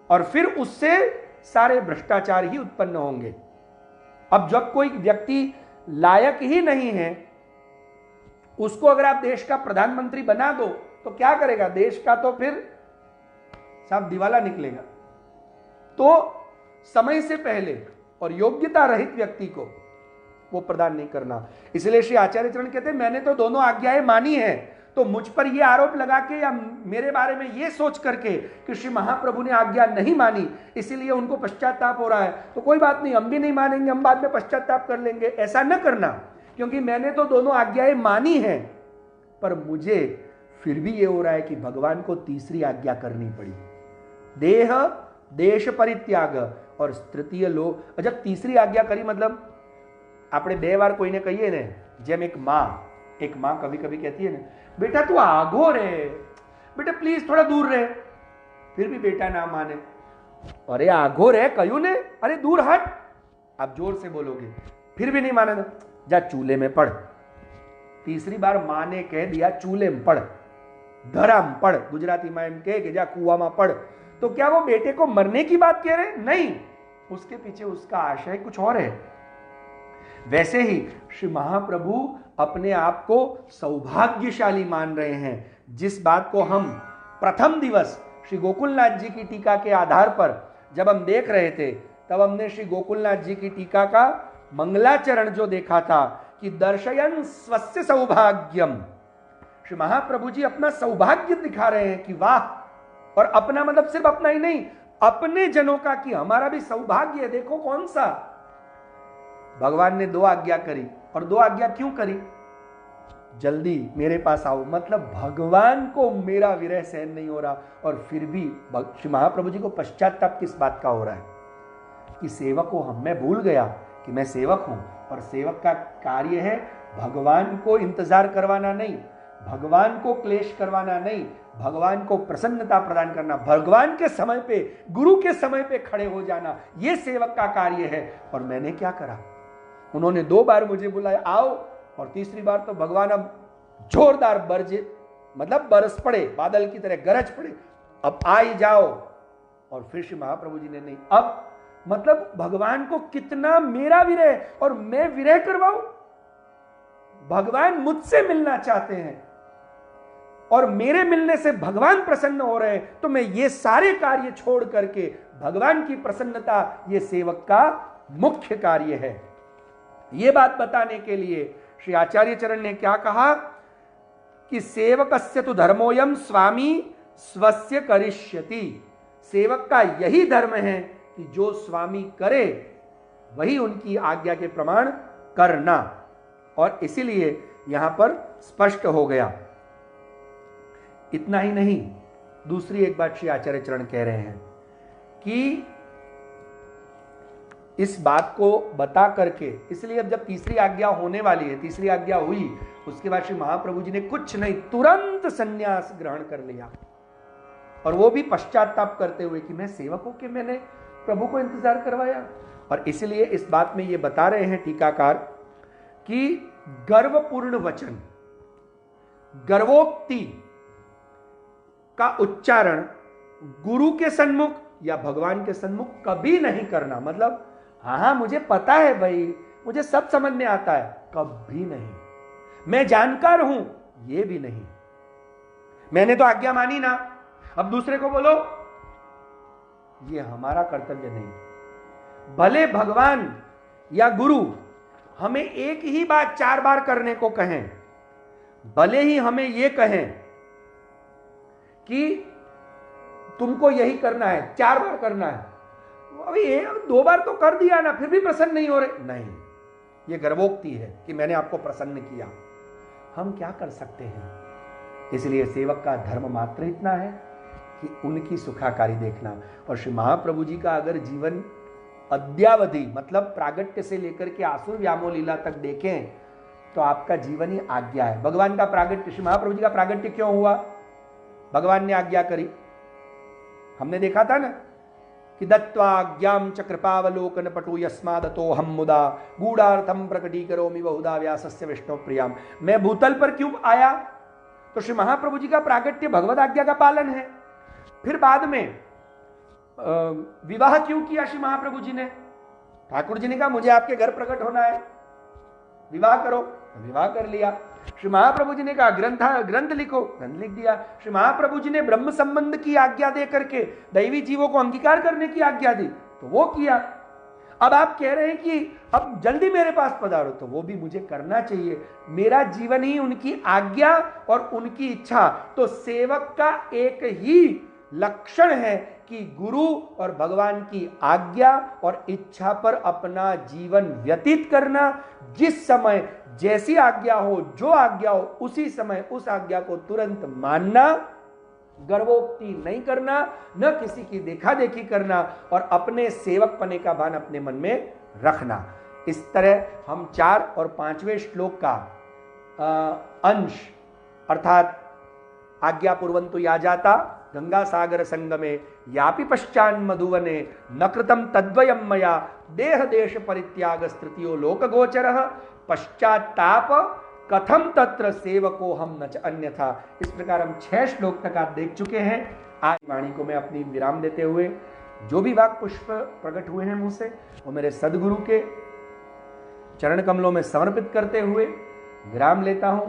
और फिर उससे सारे भ्रष्टाचार ही उत्पन्न होंगे। अब जब कोई व्यक्ति लायक ही नहीं है, उसको अगर आप देश का प्रधानमंत्री बना दो तो क्या करेगा? देश का तो फिर साहब दिवाला निकलेगा। तो समय से पहले और योग्यता रहित व्यक्ति को वो प्रदान नहीं करना। इसलिए श्री आचार्य चरण कहते हैं मैंने तो दोनों आज्ञाएं मानी है, तो मुझ पर यह आरोप लगा के या मेरे बारे में यह सोच करके कि श्री महाप्रभु ने आज्ञा नहीं मानी इसीलिए उनको पश्चाताप हो रहा है, तो कोई बात नहीं, हम भी नहीं मानेंगे, हम बाद में पश्चाताप कर लेंगे, ऐसा न करना। क्योंकि मैंने तो दोनों आज्ञाएं मानी हैं, पर मुझे फिर भी यह हो रहा है कि भगवान को तीसरी आज्ञा करनी पड़ी, देह देश परित्याग और तृतीय लोक। जब तीसरी आज्ञा करी मतलब આપણે બે વાર કોઈને કહીએ ને, જેમ એક माँ कभी कभी कहती है ना, बेटा तू आगो रे, बेटा प्लीज थोड़ा दूर रहे, फिर भी बेटा ना माने, अरे आगो रे कयूं ने, अरे दूर हट, आप जोर से बोलोगे फिर भी नहीं माने ना, जा चूल्हे में पड़। तीसरी बार माँ ने कह दिया चूल्हे में पड़, धराम पड़, गुजराती में एम कहे कि जा कुआं में पड़, तो क्या वो बेटे को मरने की बात कह रहे? नहीं, उसके पीछे उसका आशय कुछ और है। वैसे ही श्री महाप्रभु अपने आप को सौभाग्यशाली मान रहे हैं, जिस बात को हम प्रथम दिवस श्री गोकुलनाथ जी की टीका के आधार पर जब हम देख रहे थे, तब हमने श्री गोकुलनाथ जी की टीका का मंगलाचरण जो देखा था कि दर्शयन स्वस्य सौभाग्यम, श्री महाप्रभु जी अपना सौभाग्य दिखा रहे हैं कि वाह, और अपना मतलब सिर्फ अपना ही नहीं, अपने जनों का, कि हमारा भी सौभाग्य है। देखो कौन सा, भगवान ने 2 आज्ञा करी, और 2 आज्ञा क्यों करी? जल्दी मेरे पास आओ, मतलब भगवान को मेरा विरह सहन नहीं हो रहा, और फिर भी श्री महाप्रभु जी को पश्चाताप किस बात का हो रहा है कि सेवक को मैं भूल गया कि मैं सेवक हूं, और सेवक का कार्य है भगवान को इंतजार करवाना नहीं, भगवान को क्लेश करवाना नहीं, भगवान को प्रसन्नता प्रदान करना, भगवान के समय पे, गुरु के समय पे खड़े हो जाना, यह सेवक का कार्य है। और मैंने क्या करा, उन्होंने 2 बार मुझे बुलाया आओ, और तीसरी बार तो भगवान अब जोरदार बरजे, मतलब बरस पड़े, बादल की तरह गरज पड़े, अब आ ही जाओ। और फिर श्री महाप्रभु जी ने नहीं, अब मतलब भगवान को कितना मेरा विरह, और मैं विरह करवाऊं? भगवान मुझसे मिलना चाहते हैं और मेरे मिलने से भगवान प्रसन्न हो रहे हैं, तो मैं ये सारे कार्य छोड़ करके भगवान की प्रसन्नता, ये सेवक का मुख्य कार्य है। ये बात बताने के लिए श्री आचार्य चरण ने क्या कहा कि सेवकस्य तु धर्मोयम स्वामी स्वस्य करिष्यति, सेवक का यही धर्म है कि जो स्वामी करे वही उनकी आज्ञा के प्रमाण करना। और इसीलिए यहां पर स्पष्ट हो गया। इतना ही नहीं, दूसरी एक बात श्री आचार्य चरण कह रहे हैं कि इस बात को बता करके, इसलिए अब जब तीसरी आज्ञा होने वाली है, तीसरी आज्ञा हुई, उसके बाद श्री महाप्रभु जी ने कुछ नहीं, तुरंत संन्यास ग्रहण कर लिया, और वो भी पश्चाताप करते हुए कि मैं सेवक हूं कि मैंने प्रभु को इंतजार करवाया। और इसलिए इस बात में ये बता रहे हैं टीकाकार कि गर्वपूर्ण वचन, गर्वोक्ति का उच्चारण गुरु के सन्मुख या भगवान के सन्मुख कभी नहीं करना। मतलब हाँ मुझे पता है भाई, मुझे सब समझ में आता है, कभी नहीं, मैं जानकार हूं, ये भी नहीं, मैंने तो आज्ञा मानी ना, अब दूसरे को बोलो, ये हमारा कर्तव्य नहीं। भले भगवान या गुरु हमें एक ही बात 4 बार करने को कहें, भले ही हमें यह कहें कि तुमको यही करना है, 4 बार करना है, अभी 2 बार तो कर दिया ना, फिर भी प्रसन्न नहीं हो रहे, नहीं, यह गर्वोक्ति है कि मैंने आपको प्रसन्न किया। हम क्या कर सकते हैं? इसलिए सेवक का धर्म मात्र इतना है कि उनकी सुखाकारी देखना। और श्री महाप्रभु जी का अगर जीवन अद्यावधि, मतलब प्रागट्य से लेकर के आसुर व्यामोह लीला तक देखें, तो आपका जीवन ही आज्ञा है। भगवान का प्रागट्य, श्री महाप्रभु जी का प्रागट्य क्यों हुआ? भगवान ने आज्ञा करी, हमने देखा था ना कि दत्वाज्ञाम च कृपावलोकन पटु यस्मादतो हम मुदा गूढ़ार्थम प्रकटीकरोमि बहुधा व्यासस्य विष्णु प्रियाम। मैं भूतल पर क्यों आया? तो श्री महाप्रभु जी का प्रागट्य भगवद आज्ञा का पालन है। फिर बाद में विवाह क्यों किया श्री महाप्रभु जी ने? ठाकुर जी ने कहा मुझे आपके घर प्रकट होना है, विवाह करो, विवाह कर लिया। श्री महाप्रभु जी ने कहा ग्रंथ लिखो, ग्रंथ लिख दिया। श्री महाप्रभु जी ने ब्रह्म संबंध की आज्ञा दे करके दैवी जीवों को अंगीकार करने की आज्ञा दी, तो वो किया। अब आप कह रहे हैं कि अब जल्दी मेरे पास पधारो, तो वो भी मुझे करना चाहिए। मेरा जीवन ही उनकी आज्ञा और उनकी इच्छा। तो सेवक का एक ही लक्षण है कि गुरु और भगवान की आज्ञा और इच्छा पर अपना जीवन व्यतीत करना। जिस समय जैसी आज्ञा हो, जो आज्ञा हो, उसी समय उस आज्ञा को तुरंत मानना, गर्वोक्ति नहीं करना, न किसी की देखा देखी करना, और अपने सेवक पने का भान अपने मन में रखना। इस तरह हम 4 और 5वें श्लोक का अंश अर्थात आज्ञा पूर्वंतु या जाता गंगा सागर संगमे यापि पश्चान मधुवने न कृतम तद्वयम मया देह देश परित्याग तृतीयो लोक गोचर पश्चाताप कथम तत्र सेवको हम न च अन्यथा। इस प्रकार हम 6 श्लोक तक आप देख चुके हैं। आज वाणी को मैं अपनी विराम देते हुए, जो भी वाक पुष्प प्रकट हुए हैं मुंह से, वो मेरे सदगुरु के चरण कमलों में समर्पित करते हुए विराम लेता हूं।